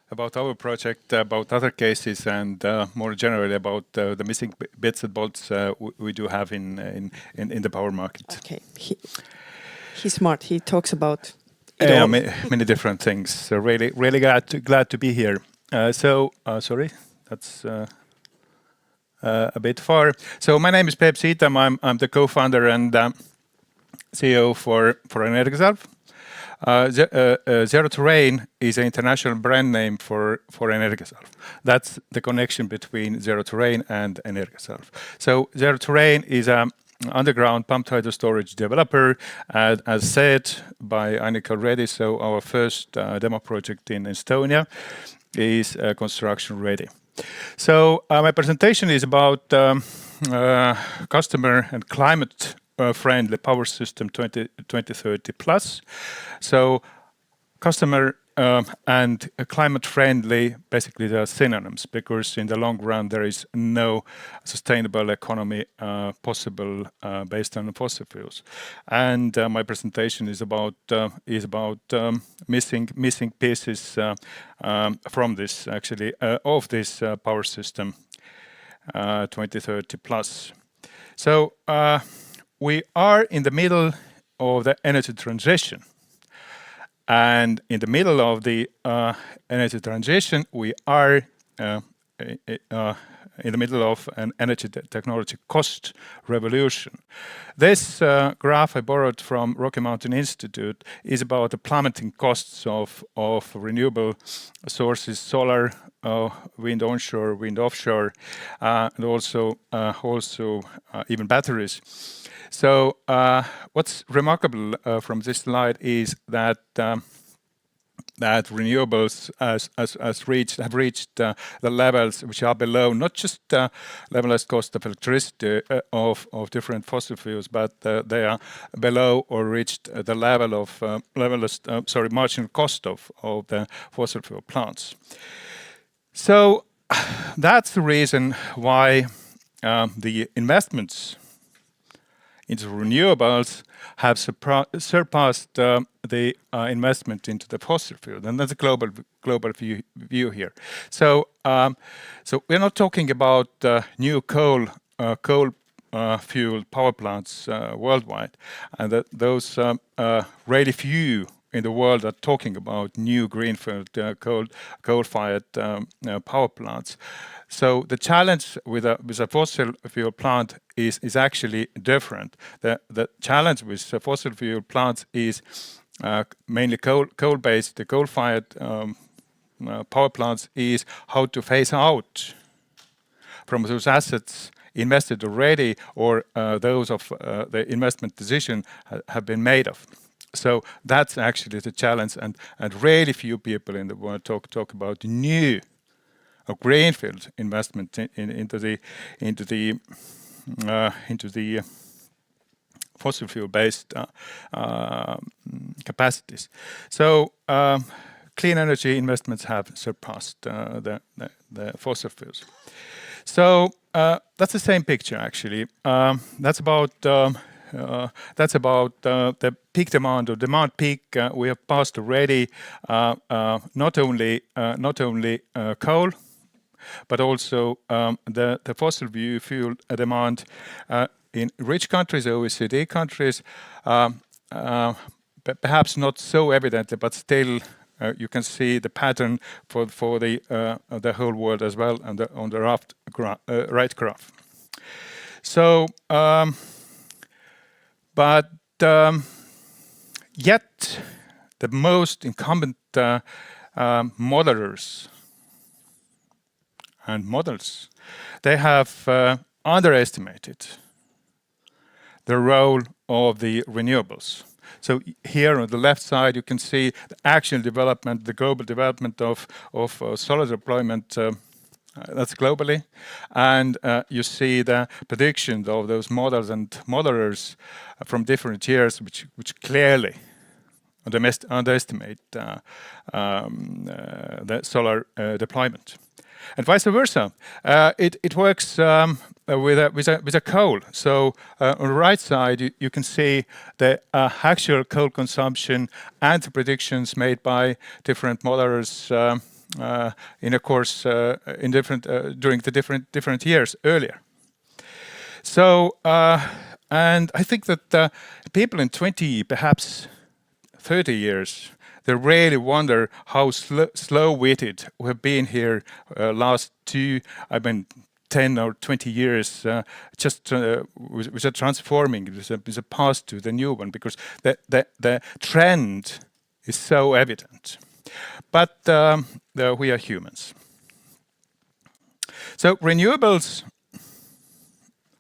About our project, about other cases, and more generally about the missing bits and bolts we do have in the power market. Okay, he's smart. He talks about many different things. So really glad to be here. Sorry, that's a bit far. So my name is Peep Siitam. I'm the co-founder and CEO for Energisalv. Zero Terrain is an international brand name for Energisalv. That's the connection between Zero Terrain and Energisalv. So Zero Terrain is an underground pumped hydro storage developer, as said by Annika already. So our first demo project in Estonia is construction ready. So my presentation is about customer and climate friendly power system 2030 plus. So customer and climate friendly, basically they are synonyms, because in the long run there is no sustainable economy possible based on fossil fuels. And my presentation is about missing pieces from this, actually, of this power system 2030 plus. So we are in the middle of the energy transition. And in the middle of the energy transition, we are in the middle of an energy technology cost revolution. This graph I borrowed from Rocky Mountain Institute is about the plummeting costs of renewable sources, solar, wind onshore, wind offshore, and also even batteries. So what's remarkable from this slide is that that renewables have reached the levels which are below not just levelized cost of electricity of different fossil fuels, but they are below or reached the level of marginal cost of the fossil fuel plants. So that's the reason why the investments into renewables have surpassed the investment into the fossil fuel, and that's a global view here. So we're not talking about new coal fueled power plants worldwide, and that those really few in the world are talking about new greenfield coal-fired power plants. So the challenge with a fossil fuel plant is actually different. The challenge with fossil fuel plants is mainly coal-based. The coal-fired power plants is how to phase out from those assets invested already, or those of the investment decision have been made of. So that's actually the challenge, and really few people in the world talk about new or greenfield investment into the fossil fuel based capacities. So clean energy investments have surpassed the fossil fuels. So that's the same picture actually. That's about the peak demand or demand peak. We have passed already not only coal, but also the fossil fuel demand in rich countries, OECD countries, perhaps not so evidently, but still you can see the pattern for the whole world as well on the right graph. So, but yet the most incumbent modelers and models, they have underestimated the role of the renewables. So here on the left side, you can see the actual development, the global development of solar deployment. That's globally, and you see the predictions of those models and modelers from different years, which clearly underestimate the solar deployment. And vice versa, it works with a coal. So on the right side, you can see the actual coal consumption and the predictions made by different modelers in a course in during the different years earlier. So and I think that people in 20, perhaps 30 years, they really wonder how slow-witted we have been here last 10 or 20 years, just with a transforming, with a path to the new one, because the trend is so evident. But we are humans. So renewables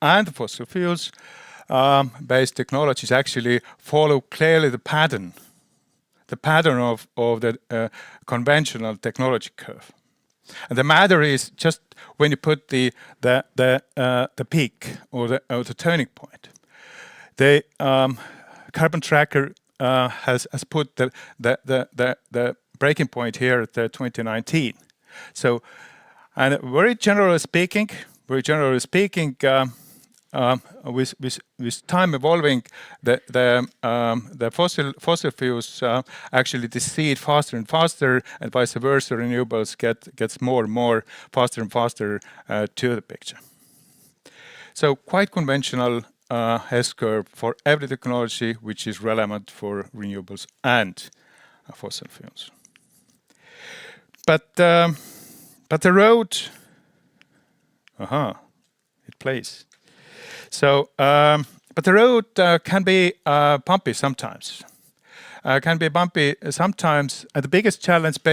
and fossil fuels based technologies actually follow clearly the pattern of the conventional technology curve. And the matter is just when you put the peak or the turning point. The carbon tracker has put the breaking point here at 2019. So, and very generally speaking, with time evolving, the fossil fuels actually decede faster and faster, and vice versa, renewables gets more and more faster and faster to the picture. So quite conventional S-curve for every technology which is relevant for renewables and fossil fuels. But the road, it plays. So, but the road can be bumpy sometimes. And the biggest challenge,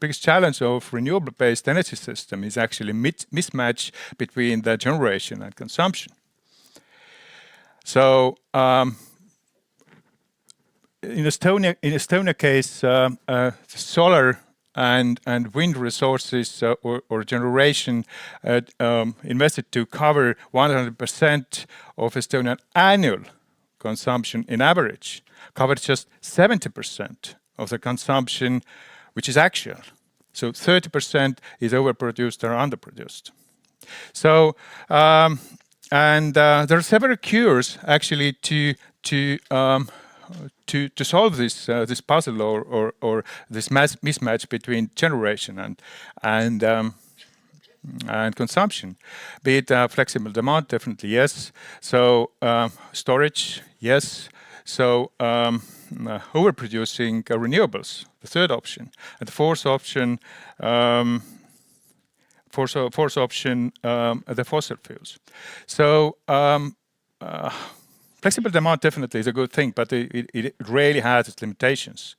biggest challenge of renewable-based energy system is actually mismatch between the generation and consumption. So, in Estonia case, solar and wind resources or generation invested to cover 100% of Estonian annual consumption in average, covered just 70% of the consumption, which is actual. So 30% is overproduced or underproduced. So and there are several cures actually to solve this puzzle or this mismatch between generation and consumption. Be it flexible demand, definitely yes. So storage, yes. So overproducing renewables, the third option, and the fourth option. Fourth option, the fossil fuels. So flexible demand definitely is a good thing, but it really has its limitations.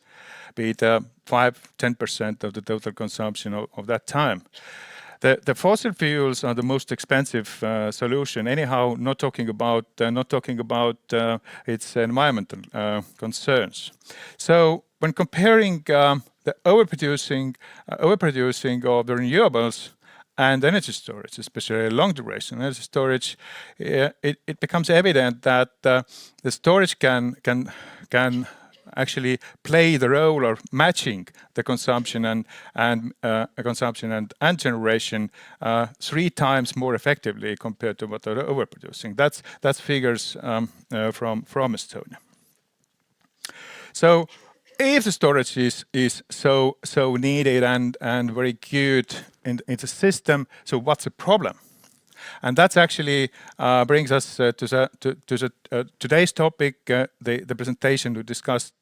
Be it 5-10% of the total consumption of that time. The fossil fuels are the most expensive solution. Anyhow, not talking about its environmental concerns. So when comparing the overproducing of the renewables and energy storage, especially long duration energy storage, it becomes evident that the storage can actually play the role of matching the consumption and generation 3 times more effectively compared to what they're overproducing. That's figures from Estonia. So if the storage is so needed and very good in the system, so what's the problem? And that's actually brings us to today's topic, the presentation we discussed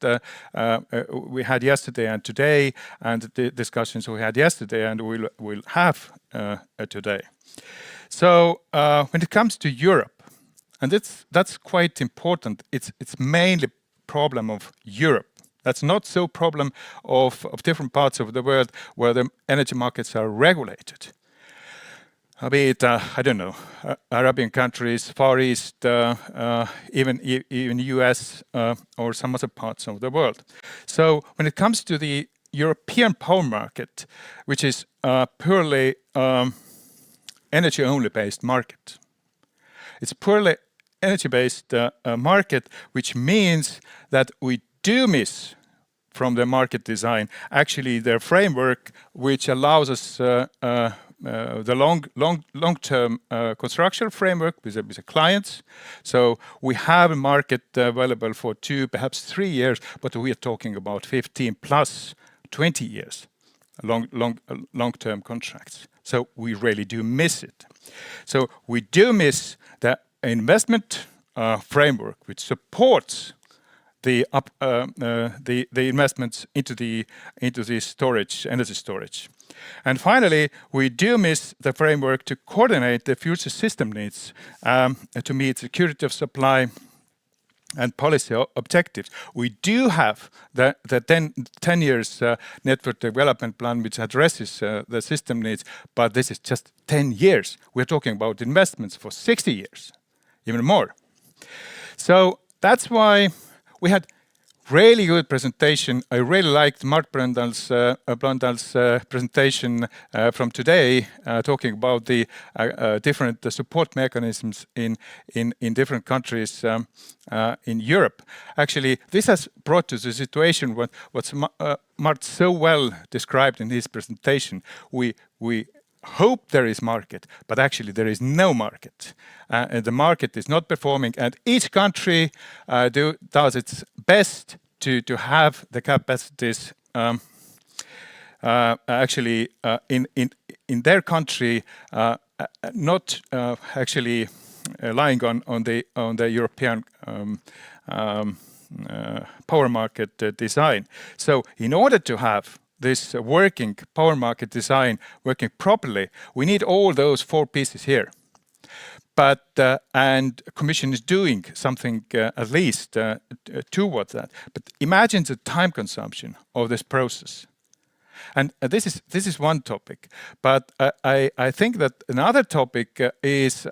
we had yesterday and today, and the discussions we had yesterday and we'll have today. So when it comes to Europe, and that's quite important, it's mainly problem of Europe. That's not so problem of different parts of the world where the energy markets are regulated. Be it, I don't know, Arabian countries, Far East, even US or some other parts of the world. So when it comes to the European power market, which is purely energy-only based market, it's purely energy-based market, which means that we do miss from the market design actually their framework, which allows us the long-term construction framework with the clients. So we have a market available for 2, perhaps 3 years, but we are talking about 15 plus 20 years, long-term contracts. So we really do miss it. So we do miss the investment framework which supports the investments into the storage, energy storage. And finally, we do miss the framework to coordinate the future system needs to meet security of supply and policy objectives. We do have the 10 years network development plan which addresses the system needs, but this is just 10 years. We're talking about investments for 60 years, even more. So that's why we had really good presentation. I really liked Mart Blöndal's presentation from today, talking about the different support mechanisms in different countries in Europe. Actually, this has brought to the situation what Mart so well described in his presentation. We hope there is market, but actually there is no market. And the market is not performing, and each country does its best to have the capacities actually in their country, not actually relying on the European power market design. So in order to have this working power market design working properly, we need all those 4 pieces here. But and Commission is doing something at least towards that. But imagine the time consumption of this process. And this is one topic. But I think that another topic is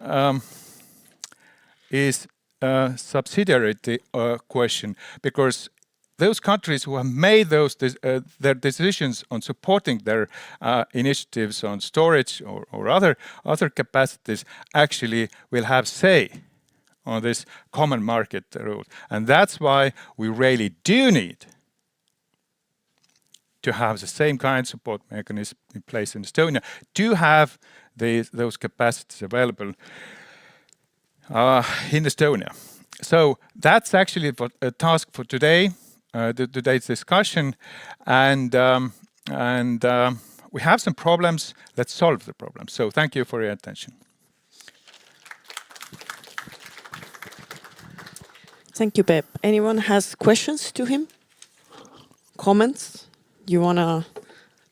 subsidiarity question, because those countries who have made their decisions on supporting their initiatives on storage or other capacities actually will have say on this common market rule. And that's why we really do need to have the same kind of support mechanism in place in Estonia, to have those capacities available in Estonia. So that's actually a task for today, today's discussion, and we have some problems. Let's solve the problems. So thank you for your attention. Thank you, Peep. Anyone has questions to him? Comments? You wanna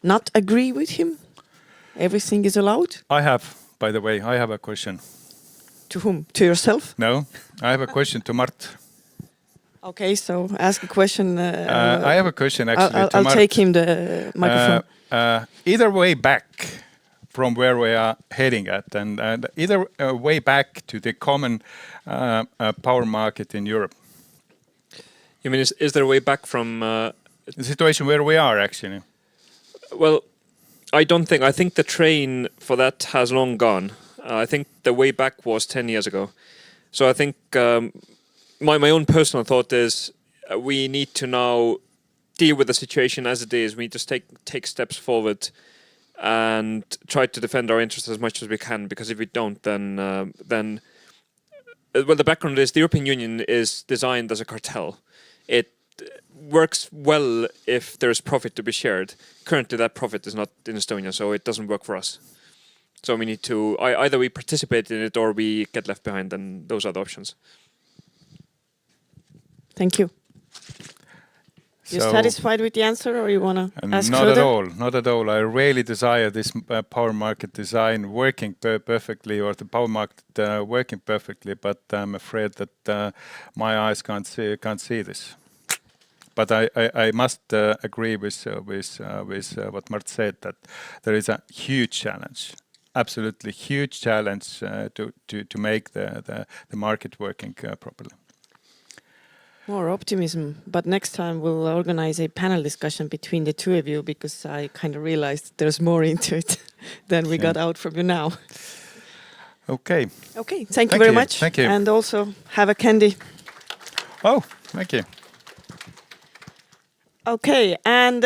not agree with him? Everything is allowed? I have, by the way, a question. To whom? To yourself? No, I have a question to Mart. Okay, so ask a question. I have a question actually to I'll Mart. take him the microphone. Either way back from where we are heading at, and either way back to the common power market in Europe. You mean, is there a way back from... the situation where we are actually? Well, I think the train for that has long gone. I think the way back was 10 years ago. So I think my own personal thought is we need to now deal with the situation as it is. We need to take steps forward and try to defend our interests as much as we can, because if we don't, then well, the background is the European Union is designed as a cartel. It works well if there is profit to be shared. Currently, that profit is not in Estonia, so it doesn't work for us. So we need to either we participate in it or we get left behind, and those are the options. Thank you. You satisfied with the answer, or you want to ask not further? At all, not at all. I really desire this power market design working perfectly, or the power market working perfectly, but I'm afraid that my eyes can't see this. But I must agree with what Mart said, that there is a huge challenge, absolutely huge challenge to make the market working properly. More optimism, but next time we'll organize a panel discussion between the two of you, because I kind of realized there's more into it than we got out from you now. Okay. Okay, thank you very much. Thank you. And also have a candy. Oh, thank you. Okay, and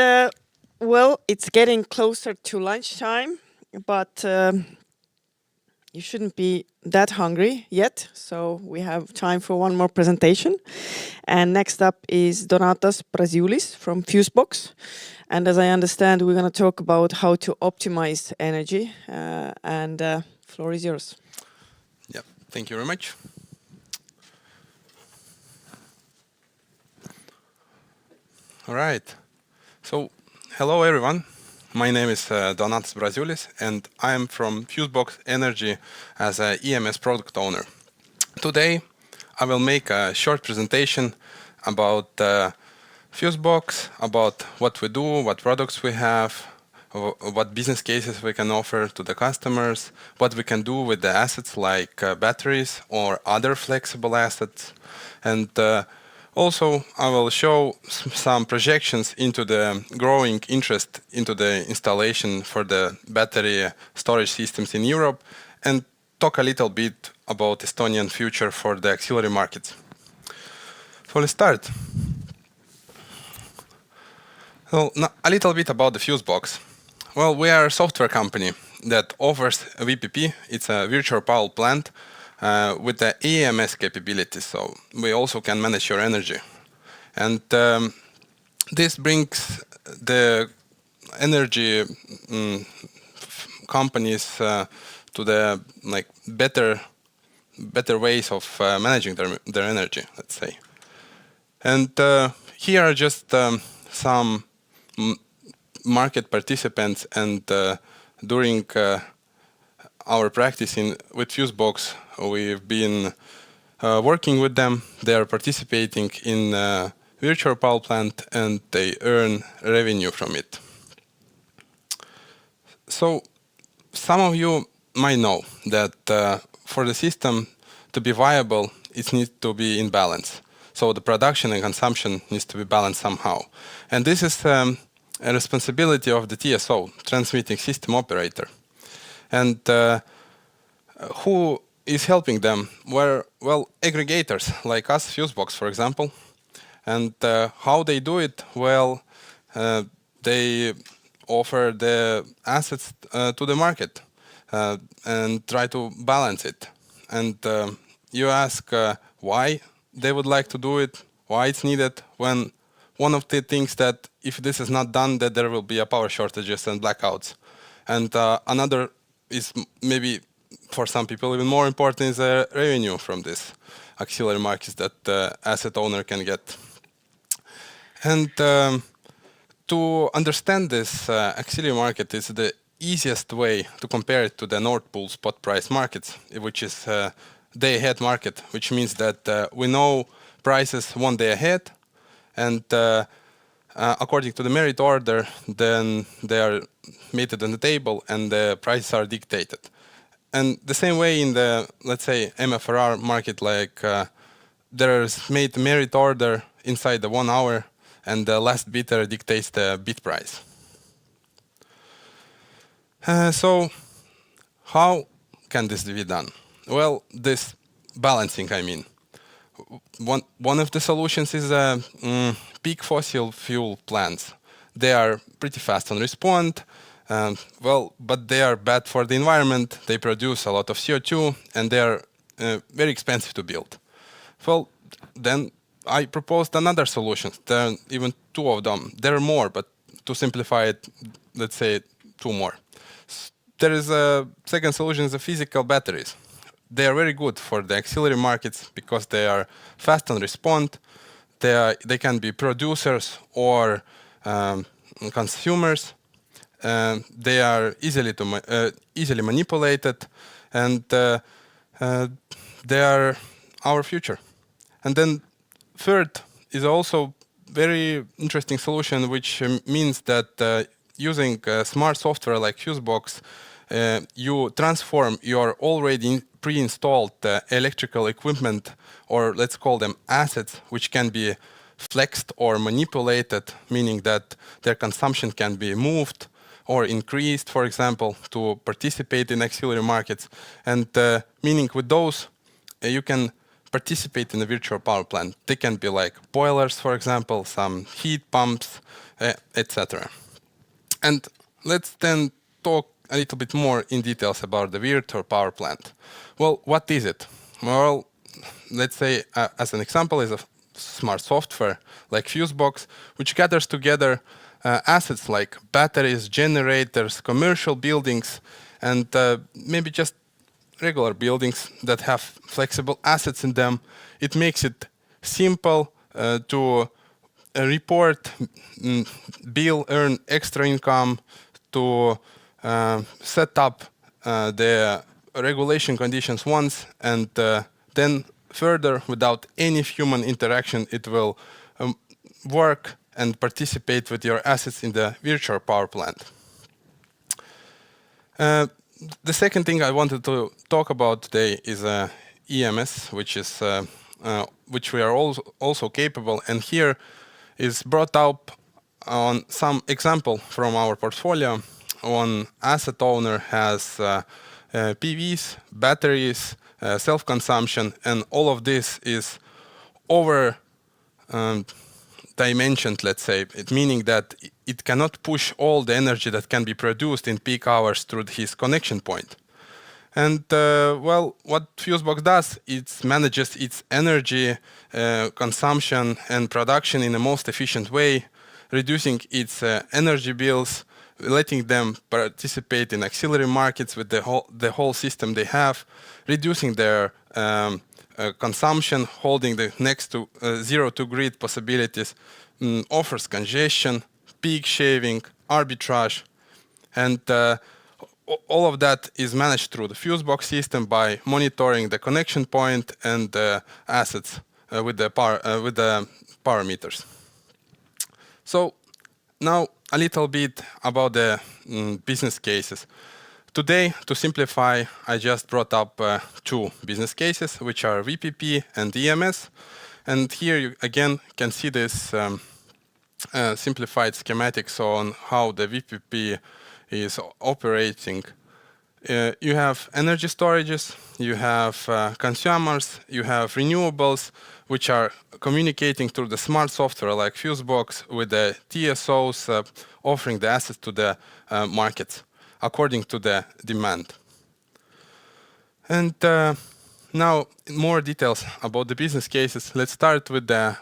well, it's getting closer to lunchtime, but you shouldn't be that hungry yet, so we have time for one more presentation. And next up is Donatas Braziulis from Fusebox. And as I understand, we're going to talk about how to optimize energy, and floor is yours. Yeah, thank you very much. All right. So, hello everyone. My name is Donatas Braziulis, and I am from Fusebox Energy as an EMS product owner. Today, I will make a short presentation about Fusebox, about what we do, what products we have, what business cases we can offer to the customers, what we can do with the assets like batteries or other flexible assets, and also, I will show some projections into the growing interest into the installation for the battery storage systems in Europe, and talk a little bit about Estonian future for the auxiliary markets. So let's start. So a little bit about the Fusebox. Well, we are a software company that offers a VPP. It's a virtual power plant with the EMS capabilities, so we also can manage your energy. And this brings the energy companies to the better ways of managing their energy, let's say. And here are just some market participants, and during our practice with Fusebox, we've been working with them. They are participating in virtual power plant, and they earn revenue from it. So some of you might know that for the system to be viable, it needs to be in balance. So the production and consumption needs to be balanced somehow. And this is a responsibility of the TSO, transmitting system operator. And who is helping them? Well, aggregators like us, Fusebox, for example. And how they do it? Well, they offer the assets to the market and try to balance it. And you ask why they would like to do it, why it's needed, when one of the things that if this is not done, that there will be a power shortages and blackouts. And another is maybe for some people even more important is revenue from this auxiliary markets that the asset owner can get. And to understand this auxiliary market is the easiest way to compare it to the Nord Pool spot price markets, which is day ahead market, which means that we know prices 1 day ahead, and according to the merit order, then they are made on the table and the prices are dictated. And the same way in the, let's say, MFRR market, like there's made merit order inside the 1 hour, and the last bidder dictates the bid price. So how can this be done? Well, this balancing, I mean. One of the solutions is peak fossil fuel plants. They are pretty fast on response, but they are bad for the environment. They produce a lot of CO2, and they are very expensive to build. Well, then I proposed another solution. There are even 2 of them. There are more, but to simplify it, let's say 2 more. There is a second solution, is the physical batteries. They are very good for the auxiliary markets because they are fast on response. They can be producers or consumers. They are easily manipulated, and they are our future. And then third is also very interesting solution, which means that using smart software like Fusebox, you transform your already pre-installed electrical equipment, or let's call them assets, which can be flexed or manipulated, meaning that their consumption can be moved or increased, for example, to participate in auxiliary markets. And meaning with those, you can participate in a virtual power plant. They can be like boilers, for example, some heat pumps, etc. And let's then talk a little bit more in details about the virtual power plant. Well, what is it? Well, let's say as an example is a smart software like Fusebox, which gathers together assets like batteries, generators, commercial buildings, and maybe just regular buildings that have flexible assets in them. It makes it simple to report, bill, earn extra income, to set up the regulation conditions once, and then further, without any human interaction, it will work and participate with your assets in the virtual power plant. The second thing I wanted to talk about today is EMS, which we are also capable, and here is brought up on some example from our portfolio. One asset owner has PVs, batteries, self-consumption, and all of this is over dimensioned, let's say, meaning that it cannot push all the energy that can be produced in peak hours through his connection point. And well, what Fusebox does, it manages its energy consumption and production in the most efficient way, reducing its energy bills, letting them participate in auxiliary markets with the whole system they have, reducing their consumption, holding the next to zero to grid possibilities, offers congestion, peak shaving, arbitrage, and all of that is managed through the Fusebox system by monitoring the connection point and the assets with the power meters. So now a little bit about the business cases. Today, to simplify, I just brought up 2 business cases, which are VPP and EMS. And here you again can see this simplified schematics on how the VPP is operating. You have energy storages, you have consumers, you have renewables, which are communicating through the smart software like Fusebox with the TSOs offering the assets to the markets according to the demand. And now more details about the business cases. Let's start with the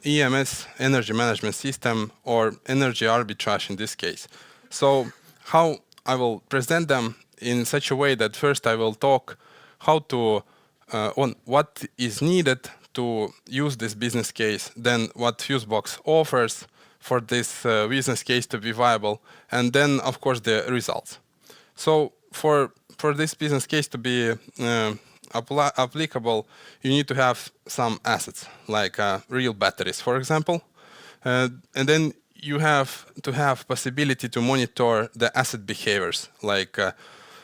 EMS, Energy Management System, or Energy Arbitrage in this case. So how I will present them in such a way that first I will talk how to on what is needed to use this business case, then what Fusebox offers for this business case to be viable, and then of course the results. So for this business case to be applicable, you need to have some assets like real batteries, for example, and then you have to have possibility to monitor the asset behaviors like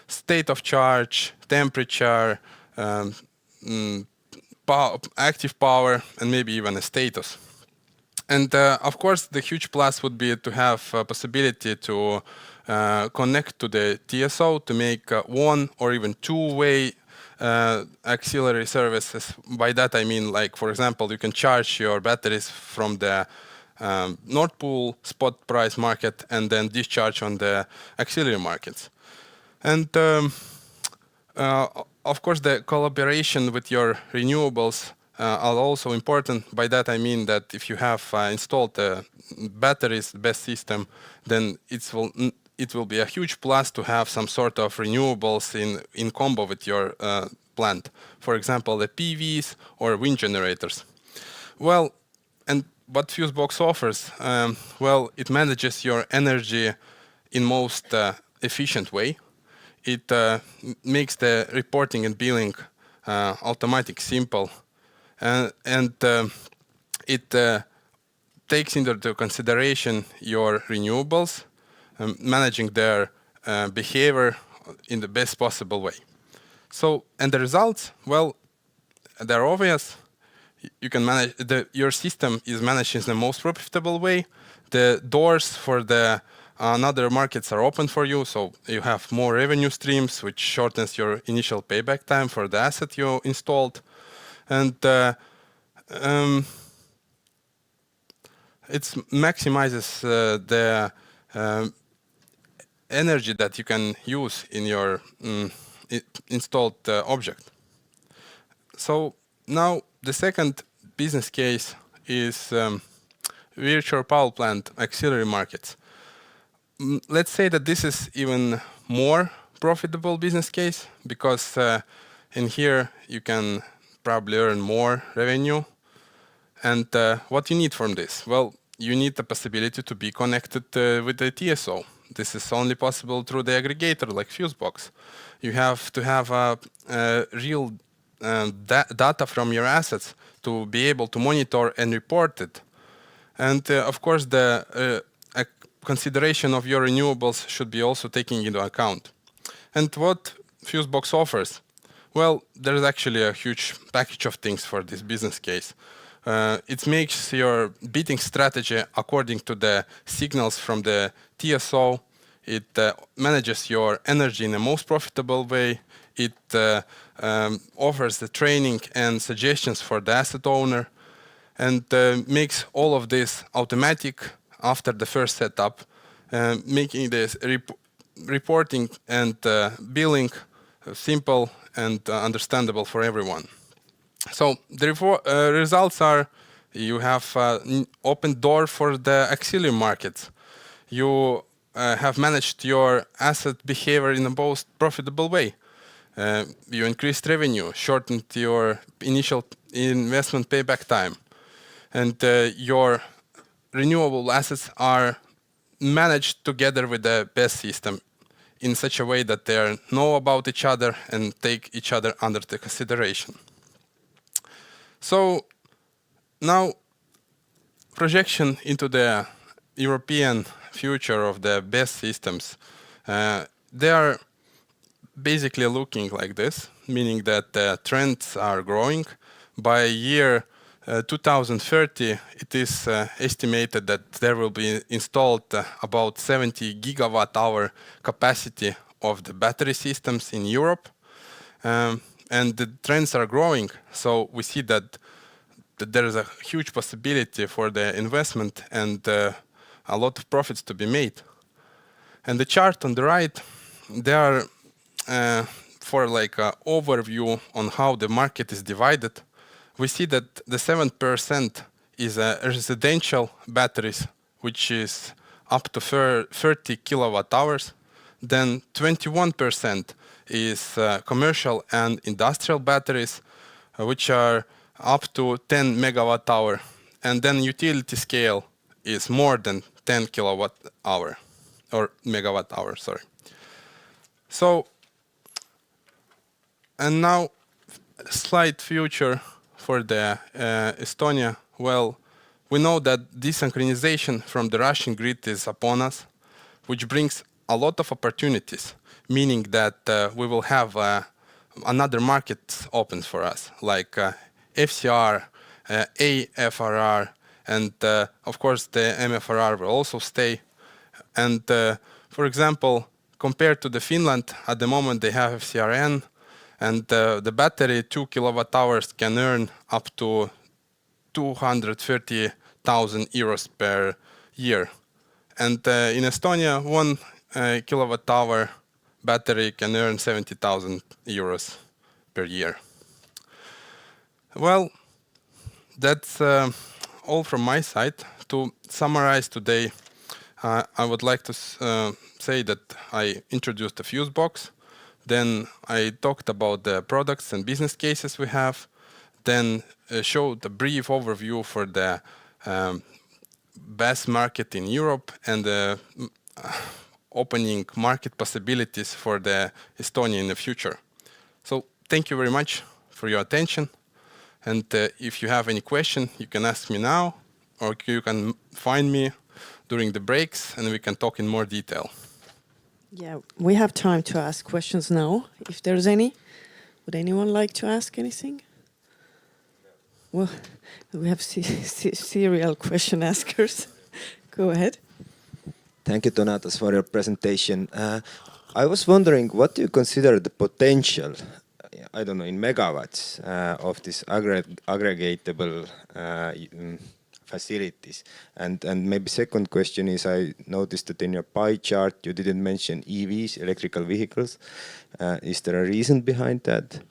state of charge, temperature, active power, and maybe even a status. And of course, the huge plus would be to have a possibility to connect to the TSO to make one or even two-way auxiliary services. By that I mean, like, for example, you can charge your batteries from the Nord Pool spot price market and then discharge on the auxiliary markets. And of course, the collaboration with your renewables are also important. By that I mean that if you have installed the batteries best system, then it will be a huge plus to have some sort of renewables in combo with your plant. For example, the PVs or wind generators. Well, and what Fusebox offers? Well, it manages your energy in most efficient way. It makes the reporting and billing automatic, simple, and it takes into consideration your renewables, managing their behavior in the best possible way. So, and the results, well, they're obvious. You can manage your system is managed in the most profitable way. The doors for the other markets are open for you, so you have more revenue streams, which shortens your initial payback time for the asset you installed, and it maximizes the energy that you can use in your installed object. So now the second business case is virtual power plant auxiliary markets. Let's say that this is even more profitable business case because in here you can probably earn more revenue. And what you need from this? Well, you need the possibility to be connected with the TSO. This is only possible through the aggregator like Fusebox. You have to have real data from your assets to be able to monitor and report it. And of course, the consideration of your renewables should be also taken into account. And what Fusebox offers? Well, there's actually a huge package of things for this business case. It makes your bidding strategy according to the signals from the TSO. It manages your energy in the most profitable way. It offers the training and suggestions for the asset owner, and makes all of this automatic after the first setup, making this reporting and billing simple and understandable for everyone. So the results are you have opened door for the auxiliary markets. You have managed your asset behavior in the most profitable way. You increased revenue, shortened your initial investment payback time, and your renewable assets are managed together with the best system in such a way that they know about each other and take each other under the consideration. So now projection into the European future of the best systems. They are basically looking like this, meaning that the trends are growing. By year 2030, it is estimated that there will be installed about 70 gigawatt hour capacity of the battery systems in Europe. And the trends are growing, so we see that there is a huge possibility for the investment and a lot of profits to be made. And the chart on the right, there are for like an overview on how the market is divided. We see that the 7% is residential batteries, which is up to 30 kilowatt hours. Then 21% is commercial and industrial batteries, which are up to 10 megawatt hour. And then utility scale is more than 10 kilowatt hour, or megawatt hour, sorry. So, and now slight future for the Estonia. Well, we know that desynchronization from the Russian grid is upon us, which brings a lot of opportunities, meaning that we will have another market open for us, like FCR, AFRR, and of course the MFRR will also stay. And for example, compared to the Finland, at the moment they have FCRN, and the battery 2 kilowatt hours can earn up to 230,000 euros per year. And in Estonia, 1 kilowatt hour battery can earn 70,000 euros per year. Well, that's all from my side. To summarize today, I would like to say that I introduced the Fusebox. Then I talked about the products and business cases we have. Then showed a brief overview for the BESS market in Europe and the opening market possibilities for the Estonia in the future. So thank you very much for your attention. And if you have any question, you can ask me now, or you can find me during the breaks and we can talk in more detail. Yeah, we have time to ask questions now, if there's any. Would anyone like to ask anything? Well, we have serial question askers. Go ahead. Thank you, Donatas, for your presentation. I was wondering, what do you consider the potential, I don't know, in megawatts of this aggregatable facilities? And maybe second question is, I noticed that in your pie chart you didn't mention EVs, electrical vehicles. Is there a reason behind that?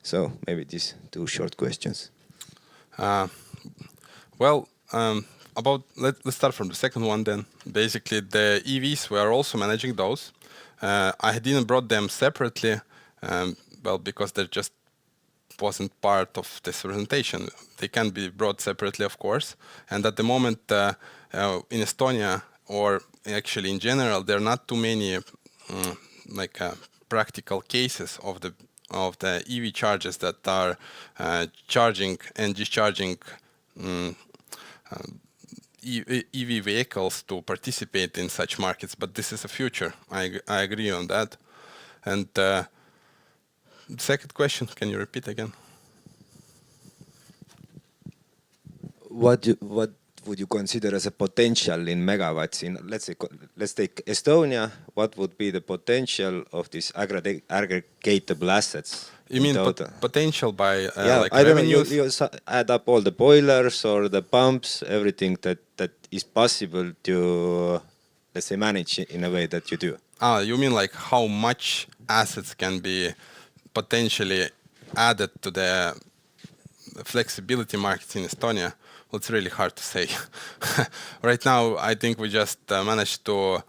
So maybe these two short questions. Let's start from the second one then. Basically, the EVs, we are also managing those. I didn't brought them separately, because they just wasn't part of this presentation. They can be brought separately, of course. And at the moment, in Estonia, or actually in general, there are not too many practical cases of the EV chargers that are charging and discharging EV vehicles to participate in such markets, but this is a future. I agree on that. And second question, can you repeat again? What would you consider as a potential in megawatts? In let's take Estonia. What would be the potential of these aggregatable assets? You mean potential by yeah, I don't know. You add up all the boilers or the pumps, everything that is possible to, let's say, manage in a way that you do. You mean like how much assets can be potentially added to the flexibility markets in Estonia? Well, it's really hard to say. Right now, I think we just managed to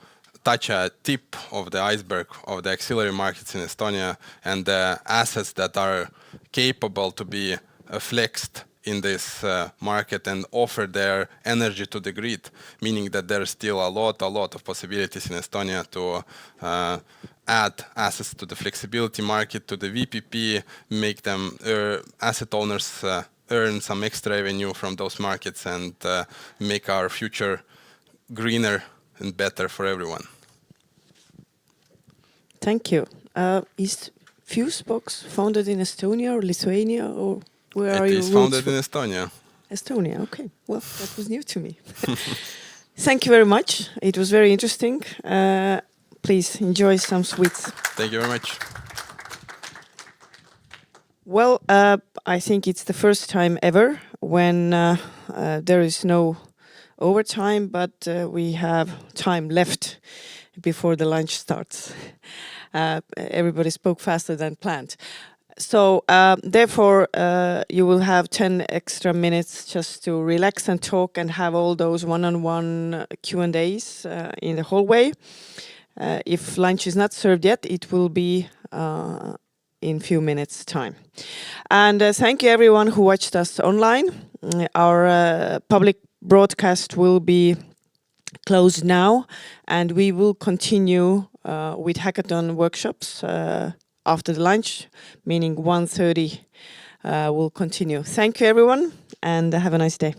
touch a tip of the iceberg of the auxiliary markets in Estonia and the assets that are capable to be flexed in this market and offer their energy to the grid, meaning that there's still a lot of possibilities in Estonia to add assets to the flexibility market, to the VPP, make them asset owners earn some extra revenue from those markets and make our future greener and better for everyone. Thank you. Is Fusebox founded in Estonia or Lithuania, or where are you? It is founded in Estonia. Estonia, okay. Well, that was new to me. Thank you very much. It was very interesting. Please enjoy some sweets. Thank you very much. Well, I think it's the first time ever when there is no overtime, but we have time left before the lunch starts. Everybody spoke faster than planned. So therefore, you will have 10 extra minutes just to relax and talk and have all those one-on-one Q&As in the hallway. If lunch is not served yet, it will be in few minutes time. And thank you everyone who watched us online. Our public broadcast will be closed now, and we will continue with hackathon workshops after the lunch, meaning 1:30 will continue. Thank you everyone, and have a nice day.